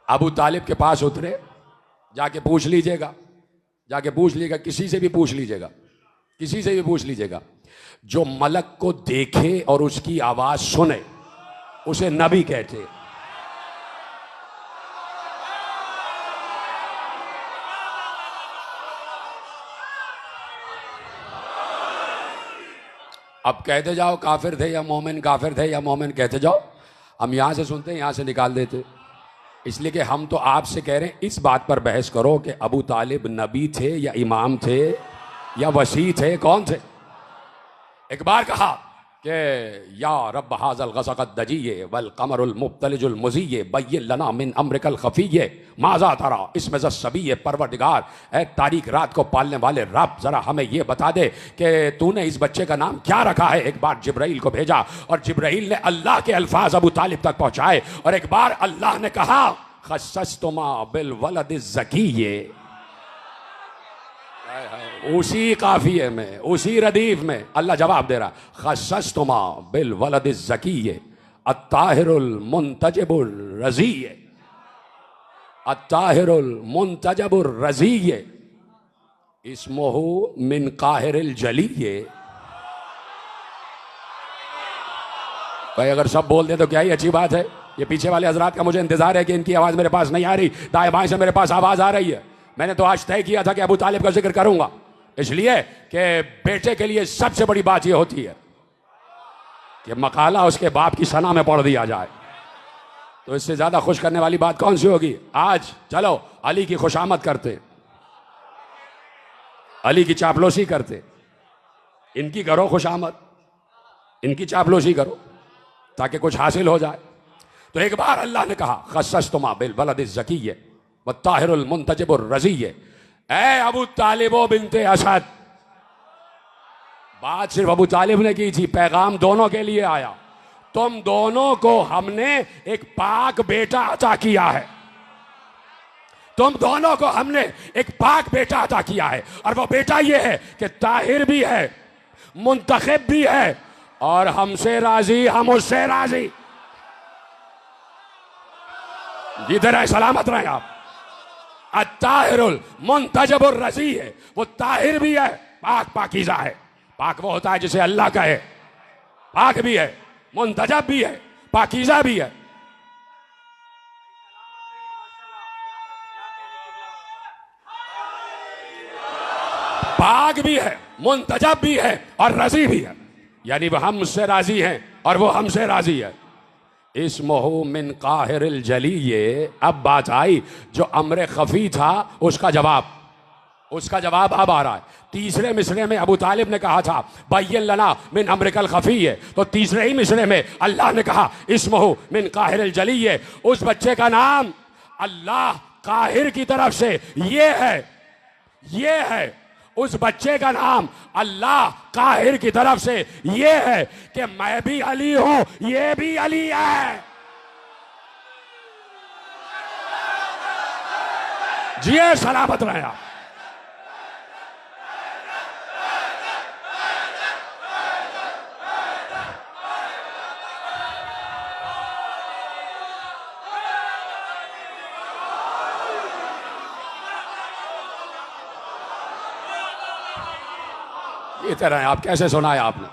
अबू तालिब के पास उतरे, जाके पूछ लीजिएगा, जाके पूछ लीजिएगा, किसी से भी पूछ लीजिएगा, किसी से भी पूछ लीजिएगा, जो मलक को देखे और उसकी आवाज सुने उसे नबी कहते। अब कहते जाओ काफिर थे या मोमिन, काफिर थे या मोमिन, कहते जाओ, हम यहां से सुनते हैं, यहां से निकाल देते। इसलिए कि हम तो आपसे कह रहे हैं इस बात पर बहस करो कि अबू तालिब नबी थे या इमाम थे या वसी थे, कौन थे? एक बार कहा कि या रब हाज़ल ग़सक़त दजीये वल क़मरुल मुब्तलिजुल मुज़ीये बय्यिन लना मिन अम्रिकल ख़फ़ीये माज़ा तरा इसमें ज़स्सबीये परवरदिगार, ऐ तारीक रात को पालने वाले रब, ज़रा हमें ये बता दे कि तूने इस बच्चे का नाम क्या रखा है। एक बार जिब्राइल को भेजा और जिब्राइल ने अल्लाह के अल्फाज अबू तालिब तक पहुँचाए, और एक बार अल्लाह ने कहा ख़स्सस्तुमा बिल वलदिज़ ज़किय्ये, उसी काफिये में, उसी रदीफ में अल्लाह जवाब दे रहा, खस्सस्तुमा बिल वलदिज़ ज़किय्ये अत्ताहिरुल मुंतजबुर रज़िय्ये, अत्ताहिरुल मुंतजबुर रज़िय्ये इस्मुहु मिन काहिरिल जलिय्ये। भाई अगर सब बोल दे तो क्या ही अच्छी बात है। ये पीछे वाले हजरात का मुझे इंतजार है कि इनकी आवाज मेरे पास नहीं आ रही, दाएं बाएं से मेरे पास आवाज आ रही है। मैंने तो आज तय किया था कि अबू तालिब का जिक्र करूंगा, इसलिए कि बेटे के लिए सबसे बड़ी बात यह होती है कि मकाला उसके बाप की सना में पढ़ दिया जाए। तो इससे ज्यादा खुश करने वाली बात कौन सी होगी। आज चलो अली की खुशामद करते, अली की चापलूसी करते, इनकी करो खुशामद, इनकी चापलूसी करो ताकि कुछ हासिल हो जाए। तो एक बार अल्लाह ने कहा खस्सस्तुमा बिल वलदिज़ ज़किय्ये वत्ताहिरुल मुंतजबुर रज़िय्ये, ऐ अबू तालिबो बिनते असद। बात सिर्फ अबू तालिब ने की थी, पैगाम दोनों के लिए आया। तुम दोनों को हमने एक पाक बेटा अता किया है, तुम दोनों को हमने एक पाक बेटा अता किया है, और वो बेटा ये है कि ताहिर भी है, मुंतखब भी है, और हमसे राजी, हम उससे राजी। जिधर है सलामत रहे आप। अत्ताहिरुल मुंतजबुर रज़िय्ये, वो ताहिर भी है, पाक पाकीज़ा है। पाक वो होता है जिसे अल्लाह कहे, पाक भी है, मुंतजब भी है, पाकीज़ा भी है। पाक भी है, मुंतजब भी है, और रज़ी भी है, यानी वो हमसे राजी हैं और वो हमसे राजी है। इस्मुहु मिन काहिरिल जलिय्ये। अब बात आई जो अम्र खफी था उसका जवाब, उसका जवाब अब आ रहा है। तीसरे मिसरे में अबू तालिब ने कहा था बय्यिन लना मिन अम्रिकल खफीय्ये, तो तीसरे ही मिसरे में अल्लाह ने कहा इस्मुहु मिन काहिरिल जलिय्ये। उस बच्चे का नाम अल्लाह काहिर की तरफ से ये है, ये है उस बच्चे का नाम अल्लाह काहिर की तरफ से ये है कि मैं भी अली हूं, ये भी अली है। जिए सलामत रहे आप। ये तरह आप कैसे सुनाए आपने।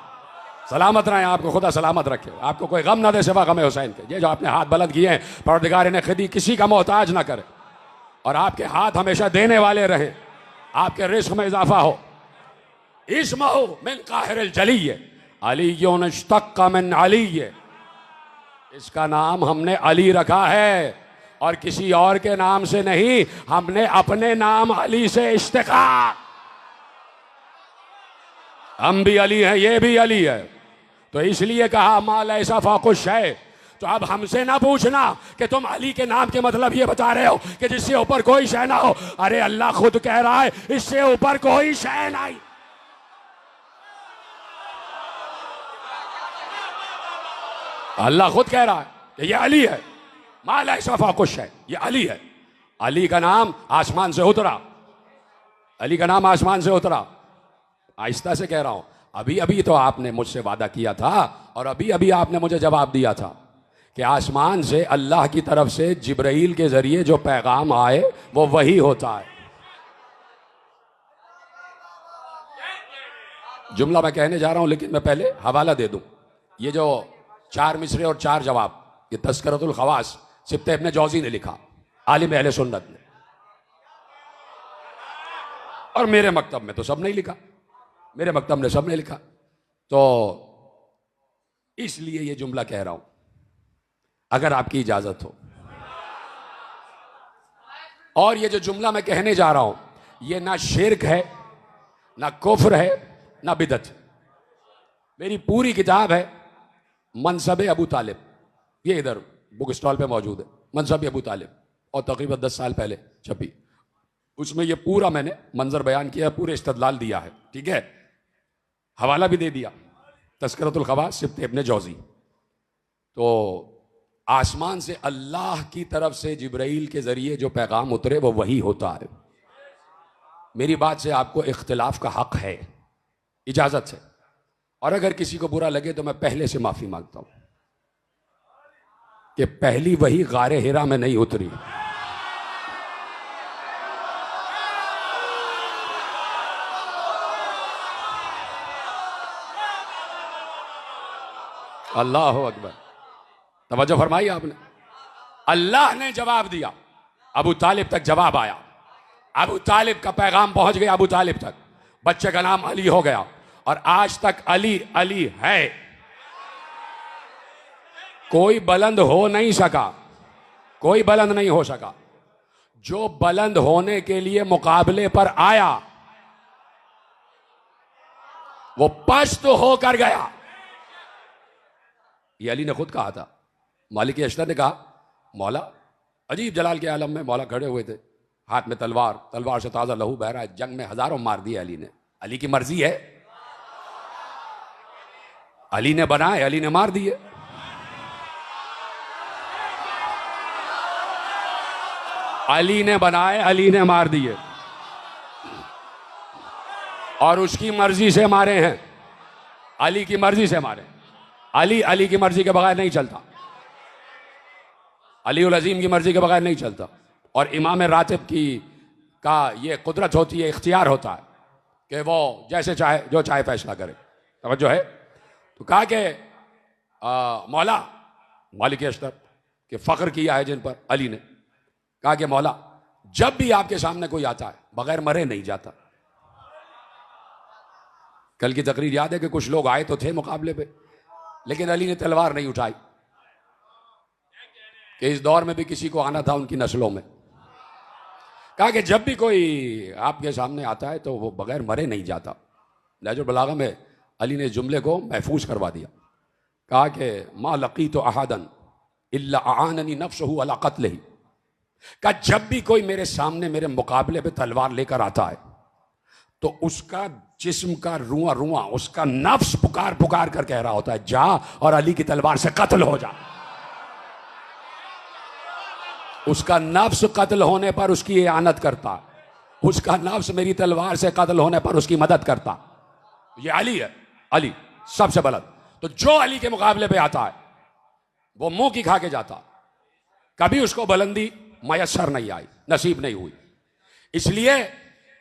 सलामत रहें, आपको खुदा सलामत रखे, आपको कोई गम ना दे सिवा गम हुसैन के। ये जो आपने हाथ बुलंद किए हैं, परवरदिगार इन्हें खुदी किसी का मोहताज ना करे, और आपके हाथ हमेशा देने वाले रहें, आपके रिस्क में इजाफा हो। इस्मुहु मिन काहिरिल जलिय्ये अलियुन इश्तक्का मिन अलिय्ये, इसका नाम हमने अली रखा है और किसी और के नाम से नहीं, हमने अपने नाम अली से इश्तिकाक। हम भी अली हैं, ये भी अली है, तो इसलिए कहा माल ऐसा फाकुश है। तो अब हमसे ना पूछना कि तुम अली के नाम के मतलब ये बता रहे हो कि जिससे ऊपर कोई शय ना हो। अरे अल्लाह खुद कह रहा है इससे ऊपर कोई शय नहीं। अल्लाह खुद कह रहा है कि ये अली है, माल ऐसा फाकुश है, ये अली है। अली का नाम आसमान से उतरा, अली का नाम आसमान से उतरा। आहिस्ता से कह रहा हूं, अभी अभी तो आपने मुझसे वादा किया था और अभी अभी आपने मुझे जवाब दिया था कि आसमान से अल्लाह की तरफ से जिब्राइल के जरिए जो पैगाम आए वो वही होता है। जुमला मैं कहने जा रहा हूं, लेकिन मैं पहले हवाला दे दूं। ये जो 4 मिसरे और 4 जवाब, ये तज़किरतुल ख़वास सिब्ते इब्न जौज़ी ने लिखा, आलिम अहले सुन्नत ने, और मेरे मकतब में तो सब नहीं लिखा, मेरे मकतब ने सब ने लिखा। तो इसलिए ये जुमला कह रहा हूं, अगर आपकी इजाजत हो। और ये जो जुमला मैं कहने जा रहा हूं, ये ना शिर्क है, ना कुफ्र है, ना बिदत। मेरी पूरी किताब है मनसब अबू तालिब, ये इधर बुक स्टॉल पे मौजूद है, मनसब अबू तालिब, और तकरीबन 10 साल पहले छपी। उसमें ये पूरा मैंने मंजर बयान किया, पूरे इस्तदलाल दिया है, ठीक है, हवाला भी दे दिया, तज़किरतुल ख़वास सिब्ते इब्न जौज़ी। तो आसमान से अल्लाह की तरफ से जिब्राइल के जरिए जो पैगाम उतरे वो वही होता है। मेरी बात से आपको इख्तिलाफ का हक है, इजाजत से। और अगर किसी को बुरा लगे तो मैं पहले से माफी मांगता हूं कि पहली वही गारे हिरा में नहीं उतरी। अल्लाह अकबर, तवज्जो फरमाई आपने। अल्लाह ने जवाब दिया, अबू तालिब तक जवाब आया, अबू तालिब का पैगाम पहुंच गया अबू तालिब तक, बच्चे का नाम अली हो गया, और आज तक अली अली है। कोई बुलंद हो नहीं सका, कोई बुलंद नहीं हो सका। जो बुलंद होने के लिए मुकाबले पर आया वो पस्त होकर गया। ये अली ने खुद कहा था। मालिक अशरफ ने कहा, मौला, अजीब जलाल के आलम में मौला खड़े हुए थे, हाथ में तलवार, तलवार से ताजा लहू बह रहा है, जंग में हजारों मार दिए अली ने। अली की मर्जी है, अली ने बनाए, अली ने मार दिए। अली ने बनाए, अली ने मार दिए, और उसकी मर्जी से मारे हैं, अली की मर्जी से मारे। अली अली की मर्जी के बगैर नहीं चलता, अली उल अजीम की मर्जी के बगैर नहीं चलता। और इमाम रातिब की का ये कुदरत होती है, इख्तियार होता है कि वो जैसे चाहे जो चाहे फैसला करे। तवज्जो है। तो कहा कि मौला, मालिक अशरफ के फख्र किया है जिन पर अली ने, कहा कि मौला, जब भी आपके सामने कोई आता है बगैर मरे नहीं जाता। कल की तकरीर याद है कि कुछ लोग आए तो थे मुकाबले पे, लेकिन अली ने तलवार नहीं उठाई, कि इस दौर में भी किसी को आना था उनकी नस्लों में। कहा कि जब भी कोई आपके सामने आता है तो वो बगैर मरे नहीं जाता। नहजुल बलागा में अली ने जुमले को महफूज करवा दिया। कहा कि मा लकी तो अहादन इल्ला आननी नफ्सहु अला क़त्लिही। कहा जब भी कोई मेरे सामने मेरे मुकाबले पे तलवार लेकर आता है तो उसका जिस्म का रुआ रुआ, उसका नफ्स पुकार पुकार कर कह रहा होता है, जा और अली की तलवार से कत्ल हो जा। उसका नफ्स कत्ल होने पर उसकी इआनत करता, उसका नफ्स मेरी तलवार से कत्ल होने पर उसकी मदद करता। ये अली है, अली सबसे बुलंद। तो जो अली के मुकाबले पे आता है वो मुंह की खा के जाता, कभी उसको बुलंदी मयसर नहीं आई, नसीब नहीं हुई। इसलिए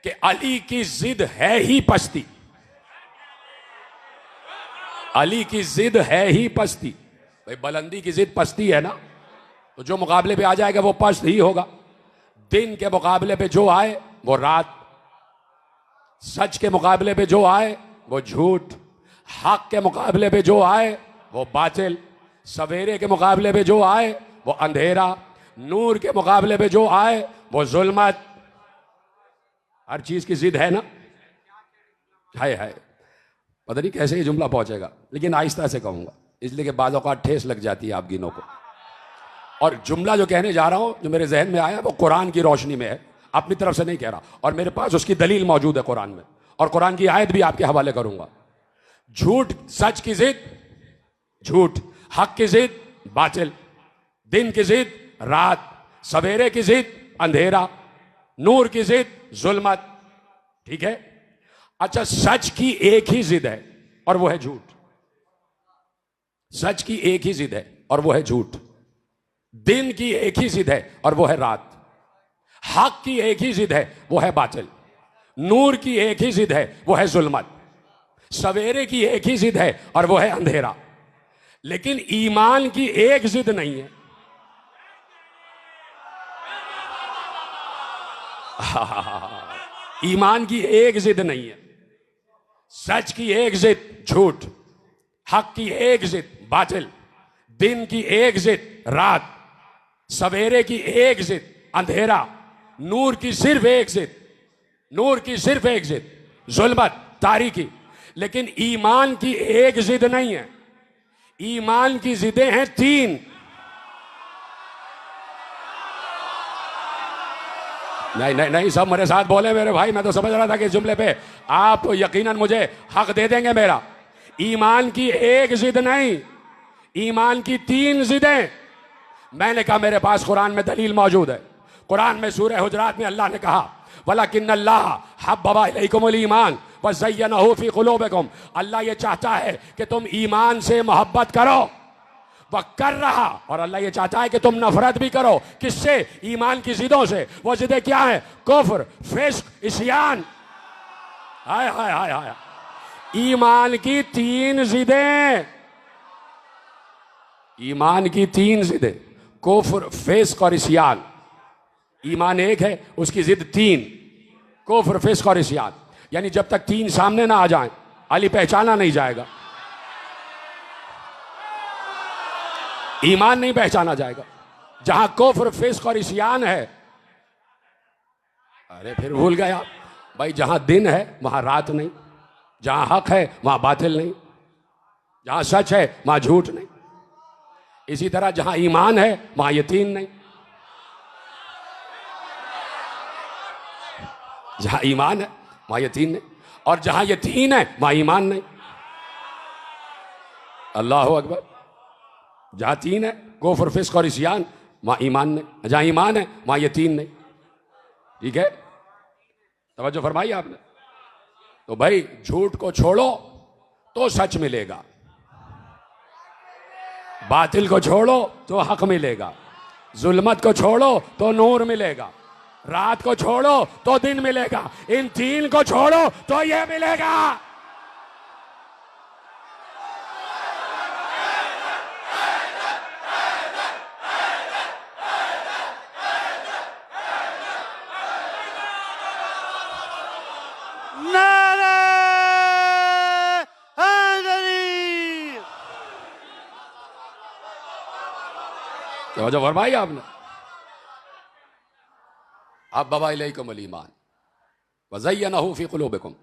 कि अली की जिद है ही पस्ती, अली की जिद है ही पस्ती। भाई बुलंदी की जिद पस्ती है ना, तो जो मुकाबले पे आ जाएगा वो पस्त ही होगा। दिन के मुकाबले पे जो आए वो रात, सच के मुकाबले पे जो आए वो झूठ, हक के मुकाबले पे जो आए वो बातिल, सवेरे के मुकाबले पे जो आए वो अंधेरा, नूर के मुकाबले पे जो आए वो जुल्मत। हर चीज की जिद है ना। है पता नहीं कैसे ये जुमला पहुंचेगा, लेकिन आहिस्ता से कहूंगा, इसलिए कि बाज़ औक़ात ठेस लग जाती है आप गिनों को। और जुमला जो कहने जा रहा हूं, जो मेरे जहन में आया, वो कुरान की रोशनी में है, अपनी तरफ से नहीं कह रहा, और मेरे पास उसकी दलील मौजूद है कुरान में, और कुरान की आयत भी आपके हवाले करूंगा। झूठ सच की जिद झूठ, हक की जिद बातिल, दिन की जिद रात, सवेरे की जिद अंधेरा, नूर की जिद जुल्मत। ठीक है। अच्छा, सच की एक ही जिद है और वो है झूठ। सच की एक ही जिद है और वो है झूठ। दिन की एक ही जिद है और वो है रात। हक की एक ही जिद है, वो है बातिल। नूर की एक ही जिद है, वो है जुल्मत। सवेरे की एक ही जिद है और वो है अंधेरा। लेकिन ईमान की एक जिद नहीं है। ईमान की एक जिद नहीं है। सच की एक जिद झूठ, हक की एक जिद बातिल, दिन की एक जिद रात, सवेरे की एक जिद अंधेरा, नूर की सिर्फ एक जिद, नूर की सिर्फ एक जिद जुल्मत तारीकी। लेकिन ईमान की एक जिद नहीं है। ईमान की जिदें हैं तीन। नहीं नहीं नहीं, सब मेरे साथ बोले मेरे भाई। मैं तो समझ रहा था कि इस जुमले पे आप तो यकीनन मुझे हक दे देंगे मेरा। ईमान की एक जिद नहीं, ईमान की तीन जिदें। मैंने कहा मेरे पास कुरान में दलील मौजूद है। कुरान में सूरह हुजरात में अल्लाह ने कहा वलाकिन्नल्लाह हब्बबा इलैकुमुल ईमान व ज़य्यनहु फी क़ुलूबिकुम। अल्लाह ये चाहता है कि तुम ईमान से मोहब्बत करो। वह कर रहा, और अल्लाह ये चाहता है कि तुम नफरत भी करो। किससे? ईमान की जिदों से। वो जिदें क्या है? कुफ्र, फिस्क, इस्यान। हाय हाय हाय हाय। ईमान की तीन जिदें, ईमान की तीन जिदें, कुफ्र, फिस्क और इस्यान। ईमान एक है, उसकी जिद तीन, कुफ्र, फिस्क और इस्यान। यानी जब तक तीन सामने ना आ जाएं, अली पहचाना नहीं जाएगा, ईमान नहीं पहचाना जाएगा। जहां कुफ्र, फिस्क और इस्यान है, अरे फिर भूल गए आप भाई। जहां दिन है वहां रात नहीं, जहां हक है वहां बातिल नहीं, जहां सच है वहां झूठ नहीं। इसी तरह जहां ईमान है वहां यकीन नहीं। जहां ईमान है वहां यकीन नहीं, और जहां यकीन है वहां ईमान नहीं। अल्लाह अकबर। जहां तीन है कुफ्र, फिस्क और इस्यान, वहां ईमान नहीं। जहां ईमान है वहां यकीन नहीं। ठीक है, तवज्जो फरमाई आपने। तो भाई झूठ को छोड़ो तो सच मिलेगा, बातिल को छोड़ो तो हक मिलेगा, जुल्मत को छोड़ो तो नूर मिलेगा, रात को छोड़ो तो दिन मिलेगा, इन तीन को छोड़ो तो यह मिलेगा। नारे हैदरी। तो जो फरमाई आपने, हब्बबा इलैकुमुल ईमान व ज़य्यनहु फी क़ुलूबिकुम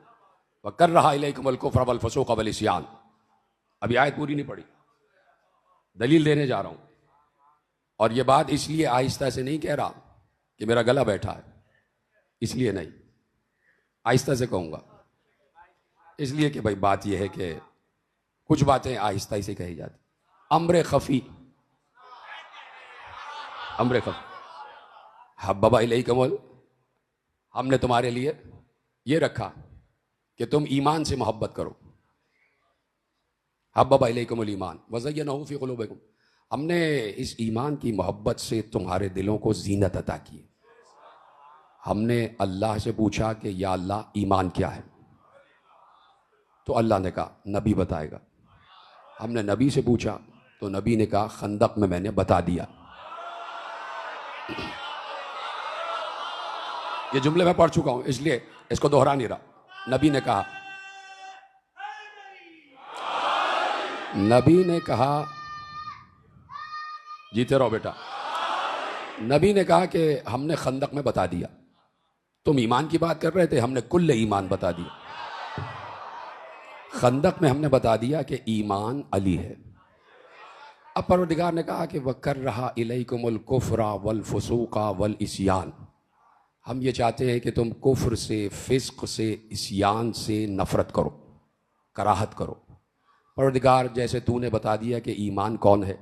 व कररहा इलैकुमुल कुफ्र वल फुसूक़ वल इस्यान। अभी आयत पूरी नहीं पढ़ी, दलील देने जा रहा हूं। और ये बात इसलिए आहिस्ता से नहीं कह रहा कि मेरा गला बैठा है, इसलिए नहीं, आहिस्ता से कहूंगा। इसलिए कि भाई बात यह है कि कुछ बातें आहिस्ता ही से कही जाती। अम्र खफी, अम्र खफी, हब्बबा इलैकुमुल, हमने तुम्हारे लिए ये रखा कि तुम ईमान से मोहब्बत करो। हब्बबा इलैकुमुल ईमान व ज़य्यनहु फी क़ुलूबिकुम। हमने इस ईमान की मोहब्बत से तुम्हारे दिलों को जीनत अता की। हमने अल्लाह से पूछा कि या अल्लाह ईमान क्या है? तो अल्लाह ने कहा नबी बताएगा। हमने नबी से पूछा तो नबी ने कहा खंदक में मैंने बता दिया। ये जुमले मैं पढ़ चुका हूं इसलिए इसको दोहरा नहीं रहा। नबी ने कहा, नबी ने कहा, जीते रहो बेटा। नबी ने कहा कि हमने खंदक में बता दिया। तुम ईमान की बात कर रहे थे, हमने कुल ईमान बता दिया। खंदक में हमने बता दिया कि ईमान अली है। अब परवरदिगार ने कहा कि वह कर रहा इलैकुमुल कुफ्रा वल फुसूका वल इस्यान। हम ये चाहते हैं कि तुम कुफ्र से, फिस्क से, इस्यान से नफरत करो, कराहत करो। परवरदिगार जैसे तूने बता दिया कि ईमान कौन है,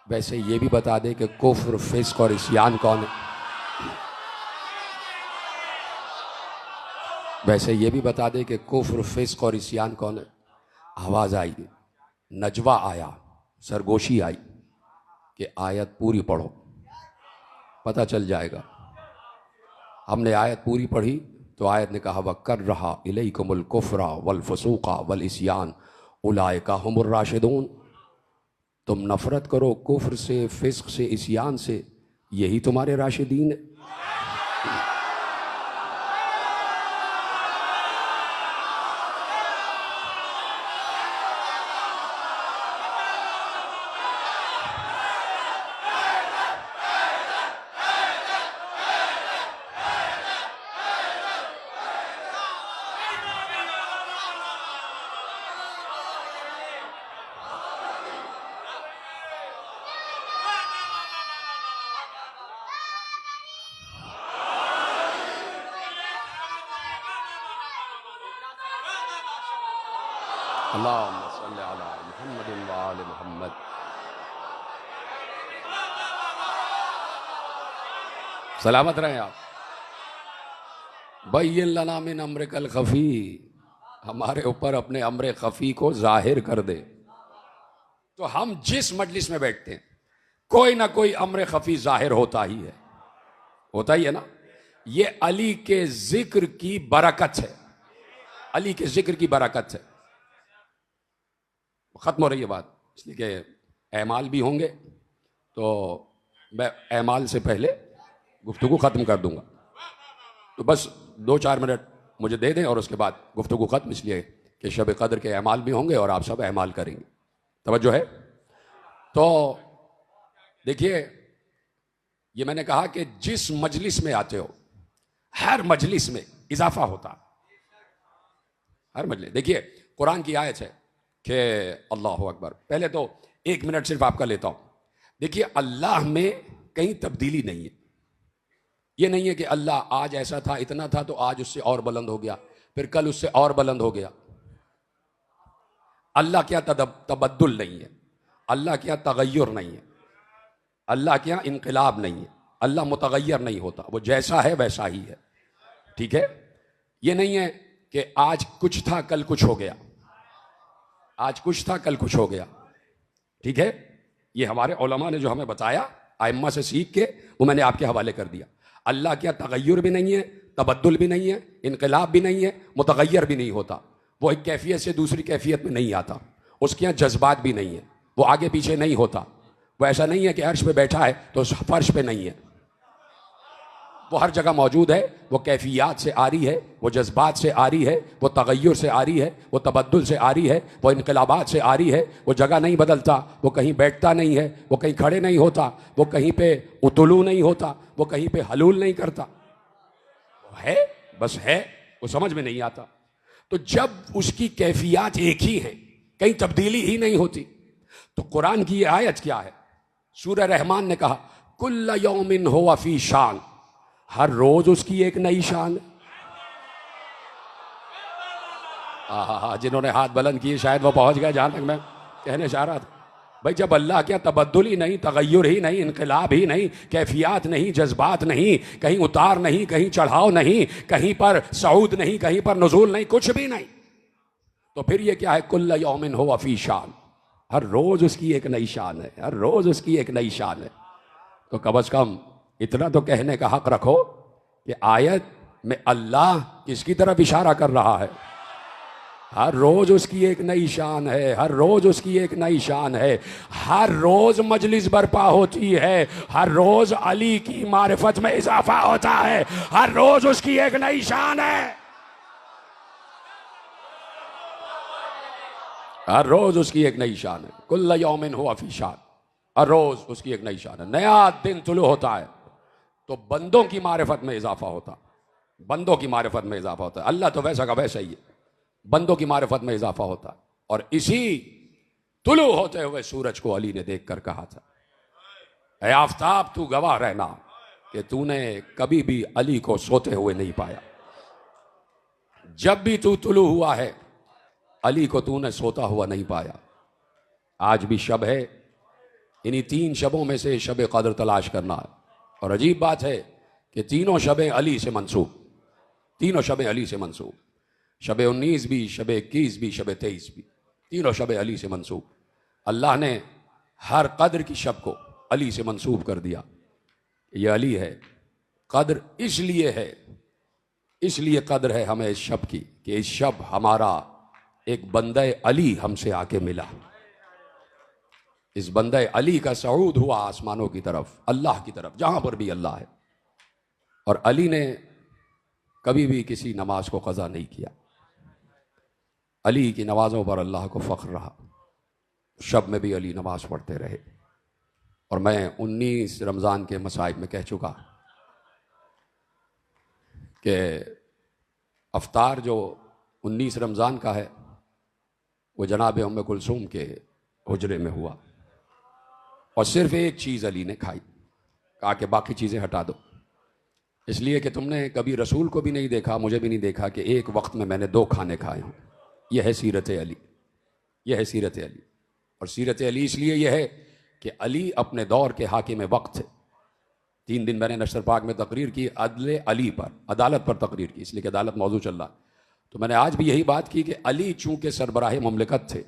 वैसे ये भी बता दे कि कुफ्र, फिस्क और इस्यान कौन है। वैसे ये भी बता दे कि कुफ्र, फिस्क और इस्यान कौन है। आवाज़ आई, नजवा आया, सरगोशी आई कि आयत पूरी पढ़ो, पता चल जाएगा। हमने आयत पूरी पढ़ी तो आयत ने कहा वकर रहा इलैकुमुल कुफ्रा वल फसूका वल इस्यान उलाइका हुमुर राशिदून। तुम नफरत करो कुफ्र से, फिस्क से, इस्यान से, यही तुम्हारे राशिदीन है। अल्लाहुम्मा सल्ली अला मुहम्मदिन व आले मुहम्मद। सलामत रहें आप। बैय्यिन लना मिन अम्रिकल खफी, हमारे ऊपर अपने अम्र खफी को जाहिर कर दे। तो हम जिस मजलिस में बैठते हैं कोई ना कोई अम्र खफी जाहिर होता ही है, होता ही है ना। ये अली के जिक्र की बरकत है, अली के जिक्र की बरकत है। ख़त्म हो रही है बात, इसलिए कि एमाल भी होंगे तो मैं एमाल से पहले गुफ्तगू ख़त्म कर दूंगा। तो बस 2-4 मिनट मुझे दे दें और उसके बाद गुफ्तगू ख़त्म, इसलिए कि शब कदर के एमाल भी होंगे और आप सब एमाल करेंगे। तवज्जो है। तो देखिए, ये मैंने कहा कि जिस मजलिस में आते हो हर मजलिस में इजाफा होता, हर मजलिस। देखिए कुरान की आयत है कि अल्लाह अकबर। पहले तो 1 मिनट सिर्फ आपका लेता हूं। देखिए अल्लाह में कहीं तब्दीली नहीं है। ये नहीं है कि अल्लाह आज ऐसा था, इतना था, तो आज उससे और बुलंद हो गया, फिर कल उससे और बुलंद हो गया। अल्लाह क्या तबद्दुल नहीं है, अल्लाह क्या तगय्युर नहीं है, अल्लाह क्या इनकलाब नहीं है, अल्लाह मुतगय्यर नहीं होता, वो जैसा है वैसा ही है। ठीक है। ये नहीं है कि आज कुछ था कल कुछ हो गया, आज कुछ था कल कुछ हो गया। ठीक है। ये हमारे उलमा ने जो हमें बताया आइम्मा से सीख के, वो मैंने आपके हवाले कर दिया। अल्लाह क्या तगय्युर भी नहीं है, तबद्दुल भी नहीं है, इनकलाब भी नहीं है, मुतगय्यर भी नहीं होता। वो एक कैफियत से दूसरी कैफियत में नहीं आता। उसके यहाँ जज्बात भी नहीं है, वो आगे पीछे नहीं होता। वो ऐसा नहीं है कि अर्श पे बैठा है तो फर्श पे नहीं है, वो हर जगह मौजूद है। वो कैफियत से आ रही है, वो जज्बात से आ रही है, वो तगय्युर से आ रही है, वो तबद्दुल से आ रही है, वो इनकलाबात से आ रही है। वो जगह नहीं बदलता, वो कहीं बैठता नहीं है, वो कहीं खड़े नहीं होता, वो कहीं पे उतुलू नहीं होता, वो कहीं पे हलूल नहीं करता। वो है, बस है, वो समझ में नहीं आता। तो जब उसकी कैफियत एक ही है, कहीं तब्दीली ही नहीं होती, तो कुरान की ये आयत क्या है? सूरह रहमान ने कहा कुल्ल यौमिन हुवा फी शान, हर रोज उसकी एक नई शान है। जिन्होंने हाथ बुलंद किए शायद वो पहुंच गए जहां तक मैं कहने चाह रहा था। भाई जब अल्लाह क्या तबद्दुल ही नहीं, तगय्युर ही नहीं, इनकलाब ही नहीं, कैफियत नहीं, जज्बात नहीं, कहीं उतार नहीं, कहीं चढ़ाव नहीं, कहीं पर सऊद नहीं, कहीं पर नुज़ूल नहीं, कुछ भी नहीं, तो फिर ये क्या है? कुल्ल यौमिन हुवा फी शान, हर रोज उसकी एक नई शान है, हर रोज उसकी एक नई शान है। तो कम अज कम इतना तो कहने का हक रखो कि आयत में अल्लाह किसकी तरफ इशारा कर रहा है? हर रोज उसकी एक नई शान है, हर रोज उसकी एक नई शान है। हर रोज मजलिस बर्पा होती है, हर रोज अली की मारिफत में इजाफा होता है, हर रोज उसकी एक नई शान है, हर रोज उसकी एक नई शान है। कुल्ल यौमिन हुवा फी शान, हर रोज उसकी एक नई शान है। नया दिन तुलू होता है तो बंदों की मारिफत में इजाफा होता, बंदों की मारिफत में इजाफा होता है। अल्लाह तो वैसा का वैसा ही है, बंदों की मारिफत में इजाफा होता है। और इसी तुलू होते हुए सूरज को अली ने देखकर कहा था, ऐ आफताब तू गवाह रहना कि तूने कभी भी अली को सोते हुए नहीं पाया। जब भी तू तुलू हुआ है अली को तूने सोता हुआ नहीं पाया। आज भी शब है, इन्हीं 3 शबों में से शब कदर तलाश करना है। और अजीब बात है कि तीनों शबें अली से मंसूब, तीनों शबें अली से मंसूब। शब 19 भी, शब 21 भी, शब 23 भी, तीनों शबें अली से मंसूब। अल्लाह ने हर कदर की शब को अली से मंसूब कर दिया, ये अली है। कद्र इसलिए है, इसलिए कद्र है हमें इस शब की कि इस शब हमारा एक बंदा अली हमसे आके मिला। इस बंदा अली का सऊद हुआ आसमानों की तरफ, अल्लाह की तरफ, जहां पर भी अल्लाह है। और अली ने कभी भी किसी नमाज को कज़ा नहीं किया। अली की नमाज़ों पर अल्लाह को फ़ख्र रहा। शब में भी अली नमाज पढ़ते रहे। और मैं 19 रमज़ान के मसाइब में कह चुका कि अफ्तार जो 19 रमज़ान का है वो जनाब उम्मे कुलसूम के हुजरे में हुआ, और सिर्फ एक चीज़ अली ने खाई, कहा कि बाकी चीज़ें हटा दो, इसलिए कि तुमने कभी रसूल को भी नहीं देखा, मुझे भी नहीं देखा कि एक वक्त में मैंने 2 खाने खाए हों। यह है सीरत अली, यह है सीरत अली। और सीरत अली इसलिए यह है कि अली अपने दौर के हाकिम वक्त थे। 3 दिन मैंने नशर पाक में तकरीर की अदल अली पर, अदालत पर तकरीर की, इसलिए कि अदालत मौजू चल रहा। तो मैंने आज भी यही बात की कि अली चूंकि सरबराह मुमलिकत थे,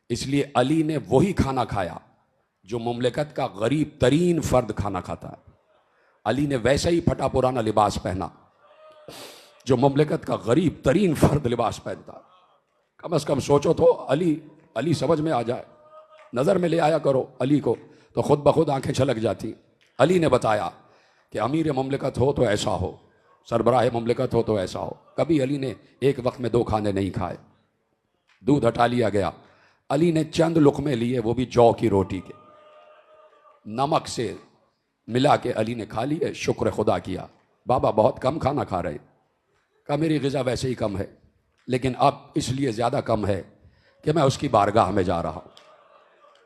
इसलिए अली ने वही खाना खाया जो मुमलिकत का गरीब तरीन फ़र्द खाना खाता है। अली ने वैसा ही फटा पुराना लिबास पहना जो मुमलिकत का गरीब तरीन फ़र्द लिबास पहनता। कम अज़ कम सोचो तो अली समझ में आ जाए, नज़र में ले आया करो अली को, तो खुद ब खुद आंखें छलक जाती। अली ने बताया कि अमीर मुमलिकत हो तो ऐसा हो, सरबराह मुमलिकत हो तो ऐसा हो। कभी अली ने एक वक्त में 2 खाने नहीं खाए। दूध हटा लिया गया, अली ने चंद लुक़मे लिए, वो भी जौ की रोटी के, नमक से मिला के अली ने खा लिए, शुक्र खुदा किया। बाबा बहुत कम खाना खा रहे, कहा मेरी ग़िज़ा वैसे ही कम है, लेकिन अब इसलिए ज़्यादा कम है कि मैं उसकी बारगाह में जा रहा हूँ।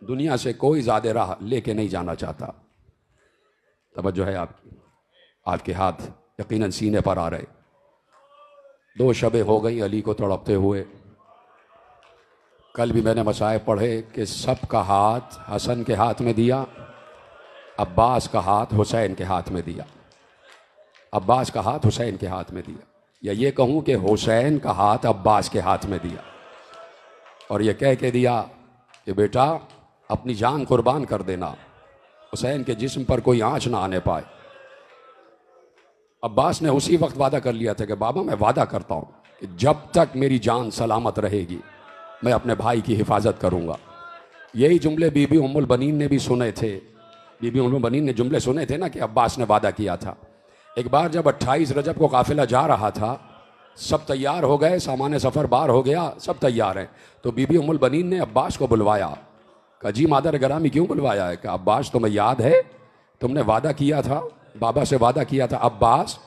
दुनिया से कोई ज़्यादा राह लेके नहीं जाना चाहता। तवज्जो है आपकी, आपके हाथ यकीनन सीने पर आ रहे। 2 शबें हो गई अली को तड़पते हुए। कल भी मैंने मसाए पढ़े कि सबका हाथ हसन के हाथ में दिया, अब्बास का हाथ हुसैन के हाथ में दिया, अब्बास का हाथ हुसैन के हाथ में दिया, या ये कहूँ कि हुसैन का हाथ अब्बास के हाथ में दिया, और ये कह के दिया कि बेटा अपनी जान कुर्बान कर देना, हुसैन के जिस्म पर कोई आँच ना आने पाए। अब्बास ने उसी वक्त वादा कर लिया था कि बाबा मैं वादा करता हूँ कि जब तक मेरी जान सलामत रहेगी मैं अपने भाई की हिफाजत करूँगा। यही जुमले बीबी उम्मुल बनीन ने भी सुने थे। बीबी उम्मुल बनीन ने जुमले सुने थे ना कि अब्बास ने वादा किया था। एक बार जब 28 रजब को काफिला जा रहा था, सब तैयार हो गए, सामान सफ़र बार हो गया, सब तैयार हैं, तो बीबी उम्मुल बनीन ने अब्बास को बुलवाया। कहा जी मादर गरामी क्यों बुलवाया है? कि अब्बास तुम्हें याद है, तुमने वादा किया था, बाबा से वादा किया था, अब्बास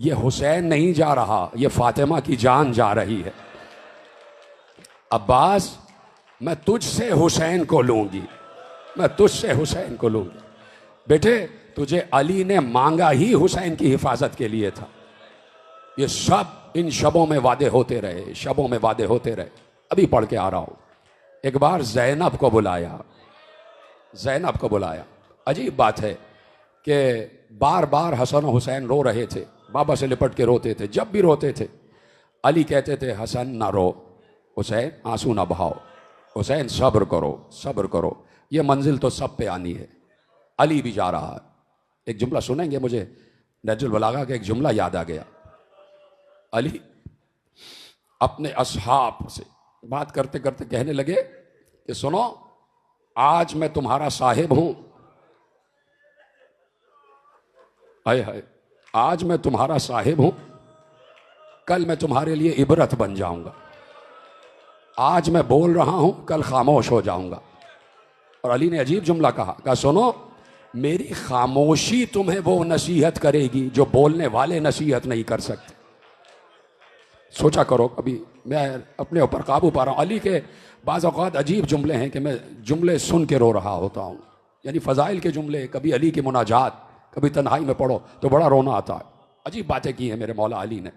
ये हुसैन नहीं जा रहा, ये फातिमा की जान जा रही है। अब्बास मैं तुझसे हुसैन को लूंगी, मैं तुझसे हुसैन को लूंगी। बेटे तुझे अली ने मांगा ही हुसैन की हिफाजत के लिए था। ये सब इन शबों में वादे होते रहे, शबों में वादे होते रहे। अभी पढ़ के आ रहा हूं। एक बार ज़ैनब को बुलाया, ज़ैनब को बुलाया। अजीब बात है कि बार बार हसन और हुसैन रो रहे थे, बाबा से लिपट के रोते थे। जब भी रोते थे अली कहते थे हसन ना रो, हुसैन आंसू ना बहाओ, हुसैन सब्र करो, सब्र करो, ये मंजिल तो सब पे आनी है। अली भी जा रहा है। एक जुमला सुनेंगे, मुझे नहजुल बलागा का एक जुमला याद आ गया। अली अपने असहाब से बात करते करते कहने लगे कि सुनो, आज मैं तुम्हारा साहिब हूं, हाय हाय, आज मैं तुम्हारा साहिब हूं, कल मैं तुम्हारे लिए इबरत बन जाऊंगा। आज मैं बोल रहा हूं, कल खामोश हो जाऊंगा। और अली ने अजीब जुमला कहा सुनो, मेरी खामोशी तुम्हें वो नसीहत करेगी जो बोलने वाले नसीहत नहीं कर सकते। सोचा करो, कभी मैं अपने ऊपर काबू पा रहा हूँ। अली के बाज़ औक़ात अजीब जुमले हैं कि मैं जुमले सुन के रो रहा होता हूँ, यानी फ़ज़ाइल के जुमले। कभी अली की मुनाजात, कभी तन्हाई में पढ़ो तो बड़ा रोना आता है। अजीब बातें की हैं मेरे मौला अली ने।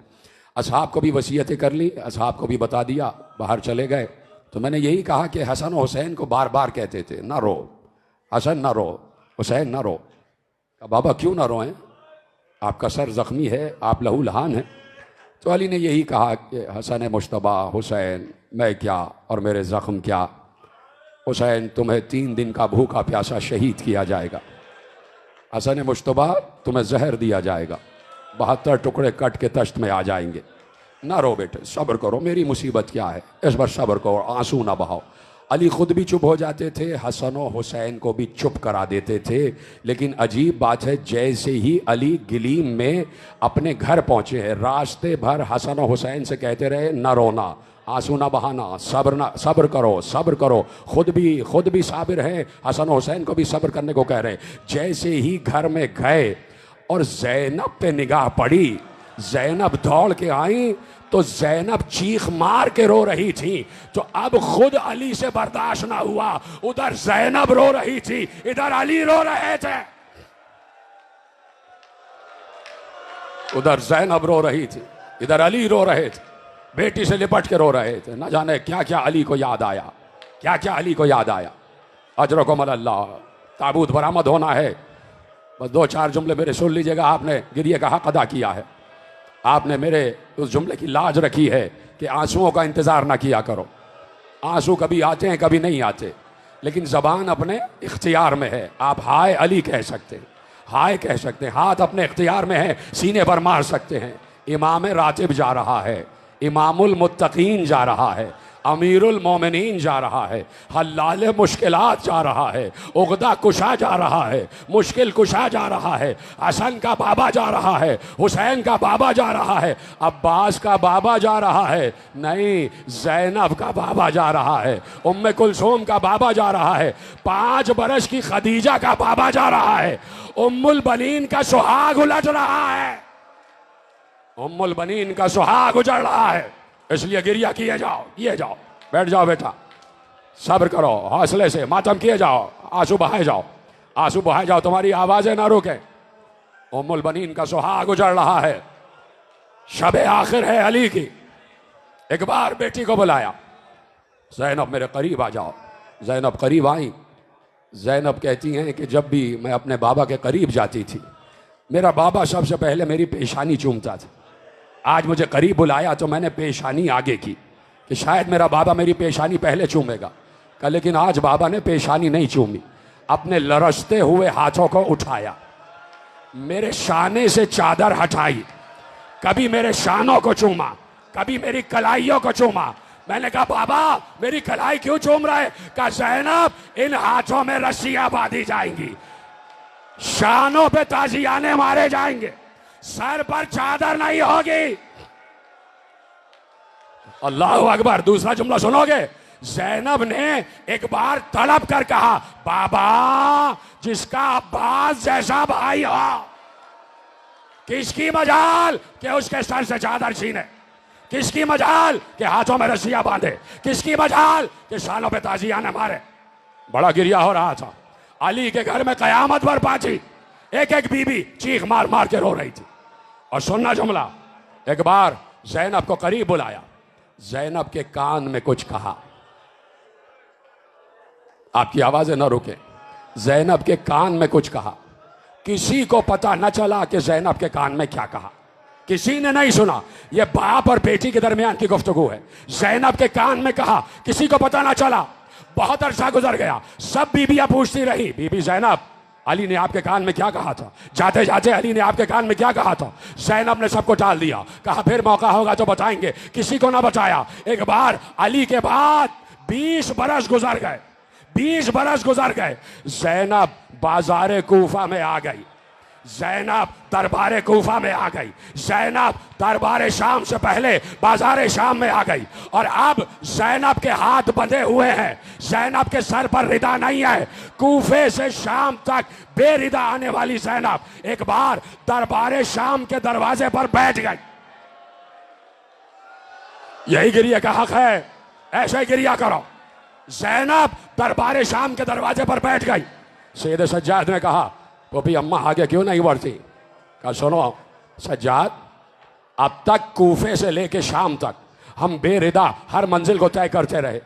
असहाब को भी वसीयतें कर ली, असहाब को भी बता दिया, बाहर चले गए। तो मैंने यही कहा कि हसन और हुसैन को बार बार कहते थे ना रो, हसन ना रो, हुसैन ना रो। बाबा क्यों ना रोएं, आपका सर ज़ख्मी है, आप लहू लहान हैं। तो अली ने यही कहा कि हसन मुश्तबा, हुसैन मैं क्या और मेरे ज़ख्म क्या। हुसैन तुम्हें 3 दिन का भूखा प्यासा शहीद किया जाएगा। हसन मुश्तबा तुम्हें जहर दिया जाएगा, 72 टुकड़े कट के तश्त में आ जाएंगे। ना रो बेटे, सब्र करो, मेरी मुसीबत क्या है, इस बार सब्र करो, आंसू ना बहाओ। अली खुद भी चुप हो जाते थे, हसन और हुसैन को भी चुप करा देते थे। लेकिन अजीब बात है, जैसे ही अली गिलीम में अपने घर पहुंचे हैं, रास्ते भर हसन और हुसैन से कहते रहे न रोना, आंसू ना बहाना, सब्र करो, सब्र करो। खुद भी साबिर हैं, हसन और हुसैन को भी सब्र करने को कह रहे हैं। जैसे ही घर में गए और जैनब पे निगाह पड़ी, जैनब दौड़ के आई तो जैनब चीख मार के रो रही थी। तो अब खुद अली से बर्दाश्त ना हुआ, उधर जैनब रो रही थी, इधर अली रो रहे थे। उधर जैनब रो रही थी, इधर अली रो रहे थे, बेटी से लिपट के रो रहे थे। न जाने क्या क्या अली को याद आया, क्या क्या अली को याद आया। अजरकुम अल्लाह, ताबूत बरामद होना है, बस 2-4 जुमले मेरे सुन लीजिएगा। आपने गिरिए का हक अदा किया है, आपने मेरे उस जुमले की लाज रखी है कि आंसुओं का इंतजार ना किया करो। आंसू कभी आते हैं कभी नहीं आते, लेकिन जबान अपने इख्तियार में है। आप हाय अली कह सकते हैं, हाय कह सकते हैं, हाथ अपने इख्तियार में है, सीने पर मार सकते हैं। इमाम रातिब जा रहा है, इमामुल मुत्तकीन जा रहा है, अमीरुल मोमिनीन जा रहा है, हल्लाल मुश्किलात जा रहा है, उगदा कुशा जा रहा है, मुश्किल कुशा जा रहा है, हसन का बाबा जा रहा है, हुसैन का बाबा जा रहा है, अब्बास का बाबा जा रहा है, नहीं जैनब का बाबा जा रहा है, उम्मे कुलसूम का बाबा जा रहा है, 5 बरस की खदीजा का बाबा जा रहा है, उम्मुल बनीन का सुहाग उलट रहा है, उम्मुल बनीन का सुहाग उजड़ रहा है। इसलिए गिरिया किए जाओ, बैठ जाओ बेटा, सब्र करो, हौसले से मातम किए जाओ, आंसू बहाए जाओ, आंसू बहाए जाओ, तुम्हारी आवाजें ना रुके। उम्मुल बनीन का सुहाग उजड़ रहा है, शबे आखिर है अली की। एक बार बेटी को बुलाया, जैनब मेरे करीब आ जाओ। जैनब करीब आई। जैनब कहती हैं कि जब भी मैं अपने बाबा के करीब जाती थी, मेरा बाबा सबसे पहले मेरी पेशानी चूमता था। आज मुझे करीब बुलाया तो मैंने पेशानी आगे की कि शायद मेरा बाबा मेरी पेशानी पहले चूमेगा। लेकिन आज बाबा ने पेशानी नहीं चूमी, अपने लरसते हुए हाथों को उठाया, मेरे शाने से चादर हटाई, कभी मेरे शानों को चूमा, कभी मेरी कलाइयों को चूमा। मैंने कहा बाबा मेरी कलाई क्यों चूम रहा है? कहा जैनब इन हाथों में रस्सियां बांधी जाएंगी, शानों पे ताजियाने मारे जाएंगे, सर पर चादर नहीं होगी। अल्लाह अकबर। दूसरा जुमला सुनोगे? जैनब ने एक बार तड़प कर कहा बाबा जिसका अब्बास जैसा भाई हो, किसकी मजाल कि उसके सर से चादर छीने, किसकी मजाल कि हाथों में रस्सियां बांधे, किसकी मजाल कि शानों पे ताजियाने मारे। बड़ा गिरिया हो रहा था। अली के घर में कयामत बरपा थी, एक एक बीबी चीख मार मार के रो रही थी। और सुनना जुमला, एक बार जैनब को करीब बुलाया, जैनब के कान में कुछ कहा, आपकी आवाजें न रुके, जैनब के कान में कुछ कहा। किसी को पता न चला कि जैनब के कान में क्या कहा, किसी ने नहीं सुना। यह बाप और बेटी के दरमियान की गुफ्तगू है। जैनब के कान में कहा, किसी को पता न चला। बहुत अरसा गुजर गया, सब बीबियां पूछती रही, बीबी जैनब अली ने आपके कान में क्या कहा था? जाते जाते अली ने आपके कान में क्या कहा था? जैनब ने सबको टाल दिया, कहा फिर मौका होगा तो बताएंगे, किसी को ना बताया। एक बार अली के बाद 20 बरस गुजर गए, 20 बरस गुजर गए। जैनब बाजारे कूफा में आ गई, जैनब दरबारे कूफा में आ गई, जैनब दरबारे शाम से पहले बाजारे शाम में आ गई। और अब जैनब के हाथ बंधे हुए हैं, जैनब के सर पर रिदा नहीं है। कूफे से शाम तक बेरिदा आने वाली जैनब एक बार दरबारे शाम के दरवाजे पर बैठ गई। यही गिरिया का हक है, ऐसे गिरिया करो। जैनब दरबारे शाम के दरवाजे पर बैठ गई। सैयद सज्जाद ने कहा पोपी अम्मा आगे क्यों नहीं बढ़ती? कहा सुनो सज्जाद, अब तक कूफे से लेके शाम तक हम बेरिदा हर मंजिल को तय करते रहे,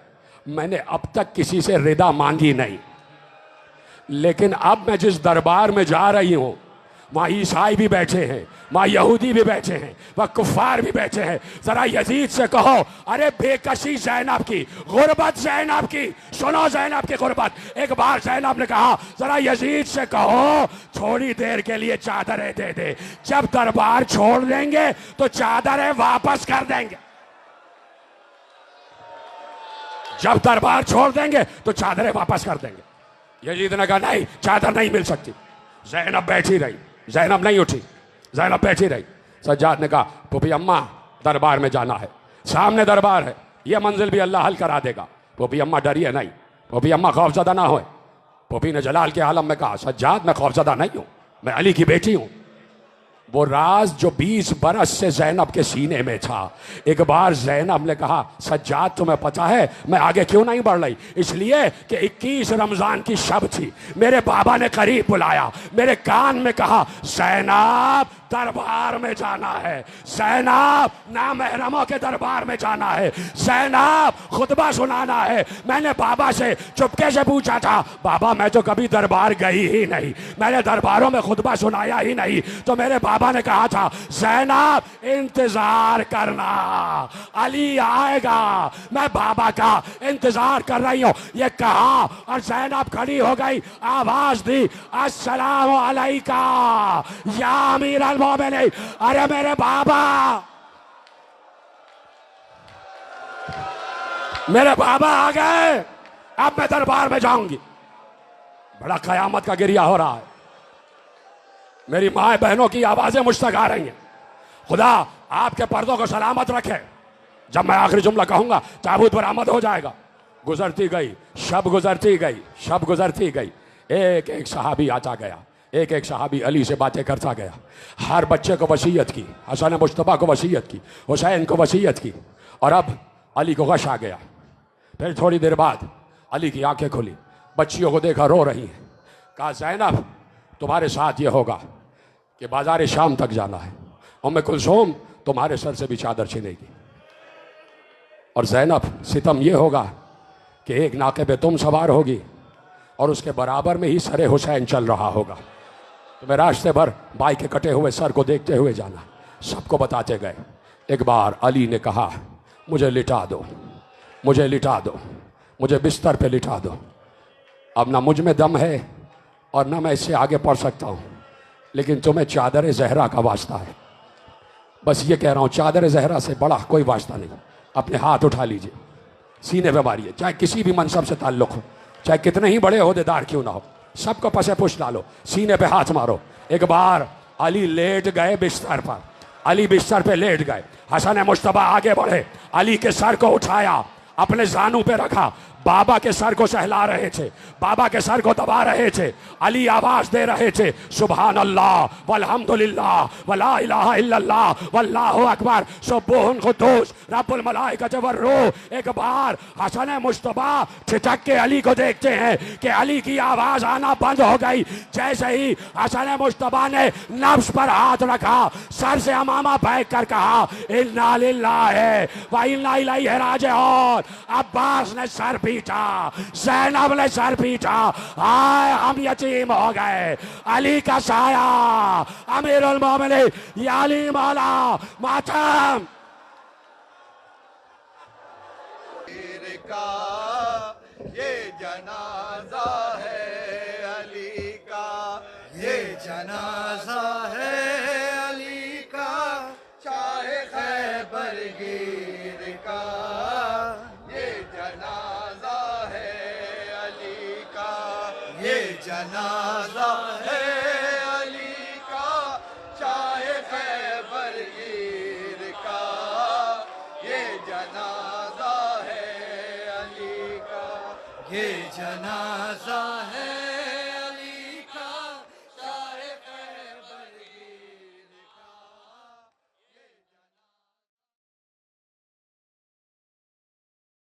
मैंने अब तक किसी से रिदा मांगी नहीं। लेकिन अब मैं जिस दरबार में जा रही हूं, वहाँ ईसाई भी बैठे हैं, वहाँ यहूदी भी बैठे हैं, वहाँ कुफार भी बैठे हैं। जरा यजीद से कहो, अरे बेकसी ज़ैनब की, गुर्बत ज़ैनब की, सुनो ज़ैनब की गुर्बत। एक बार ज़ैनब ने कहा, जरा यजीद से कहो थोड़ी देर के लिए चादरें दे दे, जब दरबार छोड़ देंगे तो चादरें वापस कर देंगे। जब दरबार छोड़ देंगे तो चादरें वापस कर देंगे। यजीद ने कहा नहीं, चादर नहीं मिल सकती। ज़ैनब बैठी रही, ज़ैनब नहीं उठी, ज़ैनब बैठी रही। सज्जाद ने कहा, पुपी अम्मा दरबार में जाना है, सामने दरबार है, यह मंजिल भी अल्लाह हल करा देगा। पुपी अम्मा डरिए नहीं, पुपी अम्मा खौफजदा ना होए। पुपी ने जलाल के आलम में कहा, सज्जाद मैं खौफजदा नहीं हूं, मैं अली की बेटी हूं। वो राज जो 20 बरस से ज़ैनब के सीने में था, एक बार ज़ैनब ने कहा, सज्जाद तुम्हें पता है मैं आगे क्यों नहीं बढ़ रही? इसलिए कि 21 रमज़ान की शब थी, मेरे बाबा ने करीब बुलाया, मेरे कान में कहा, ज़ैनब दरबार में जाना है, ज़ैनब नामहरमों के दरबार में जाना है, ज़ैनब खुतबा सुनाना है। मैंने बाबा से चुपके से पूछा था, बाबा मैं तो कभी दरबार गई ही नहीं, मैंने दरबारों में खुतबा सुनाया ही नहीं। तो मेरे बाबा ने कहा था, ज़ैनब इंतजार करना, अली आएगा, मैं बाबा का इंतजार कर रही हूं। ये कहा और ज़ैनब खड़ी हो गई, आवाज दी, अस्सलाम अलैका या अमीर अल मोमिनीन। अरे मेरे बाबा, मेरे बाबा आ गए, अब मैं दरबार में जाऊंगी। बड़ा कयामत का गिरिया हो रहा है। मेरी माए बहनों की आवाजें मुझ तक आ रही हैं। खुदा आपके पर्दों को सलामत रखे। जब मैं आखिरी जुमला कहूंगा ताबूत बरामद हो जाएगा। गुजरती गई शब, गुजरती गई शब, गुजरती गई। एक एक सहाबी आता गया, एक एक सहाबी अली से बातें करता गया। हर बच्चे को वसीयत की, हसन मुश्तबा को वसीयत की, हुसैन को वसीयत की, और अब अली को गश आ गया। फिर थोड़ी देर बाद अली की आंखें खुली, बच्चियों को देखा रो रही हैं। कहा, ज़ैनब तुम्हारे साथ ये होगा कि बाजार शाम तक जाना है, उम्मे कुलसूम तुम्हारे सर से भी चादर छीनेगी, और ज़ैनब सितम ये होगा कि एक नाके पे तुम सवार होगी और उसके बराबर में ही सरे हुसैन चल रहा होगा। तुम्हें रास्ते भर बाई के कटे हुए सर को देखते हुए जाना। सबको बताते गए। एक बार अली ने कहा, मुझे लिटा दो, मुझे लिटा दो, मुझे बिस्तर पे लिटा दो। अब ना मुझ में दम है और ना मैं इससे आगे पढ़ सकता हूँ, लेकिन तुम्हें चादर ज़हरा का वास्ता है। बस ये कह रहा हूँ, चादर ज़हरा से बड़ा कोई वास्ता नहीं। अपने हाथ उठा लीजिए, सीने पे मारिए, चाहे किसी भी मनसब से ताल्लुक़ हो, चाहे कितने ही बड़े ओहदेदार क्यों ना हो, सबको पसे पुश डालो, सीने पे हाथ मारो। एक बार अली लेट गए बिस्तर पर, अली बिस्तर पे लेट गए। हसन मुश्तबा आगे बढ़े, अली के सर को उठाया, अपने जानू पे रखा, बाबा के सर को सहला रहे थे, बाबा के सर को दबा रहे थे। अली आवाज दे रहे थे, सुभान अल्लाह वल्हम्दुलिल्लाह वला इलाहा इल्लल्लाह वल्लाहु अकबर सुब्बुहुन कुद्दूस रब्बुल मलाइकति वर्रूह। एक बार हसन मुश्तबा ठिठक के अली को देखते हैं कि अली की आवाज आना बंद हो गई। जैसे ही हसन मुश्तबा ने नफ्स पर हाथ रखा, सर से अमामा फेंक कर कहा, इन्ना लिल्लाहि व इन्ना इलैहि राजिऊन। अब्बास ने सर पीटा, ज़ैनब ने सर पीटा, हाय हम यतीम हो गए। अली का साया, अमीरुल मोमिनीन या अली मौला मातम। ये जनाजा है अली का, ये जनाजा है अली का, चाहे खैबर गिर का। ये जनाजा है अली का, ये जनाजा है अली का, चाहे खैबर गिर का। ये जनाजा है अली का, ये जनाजा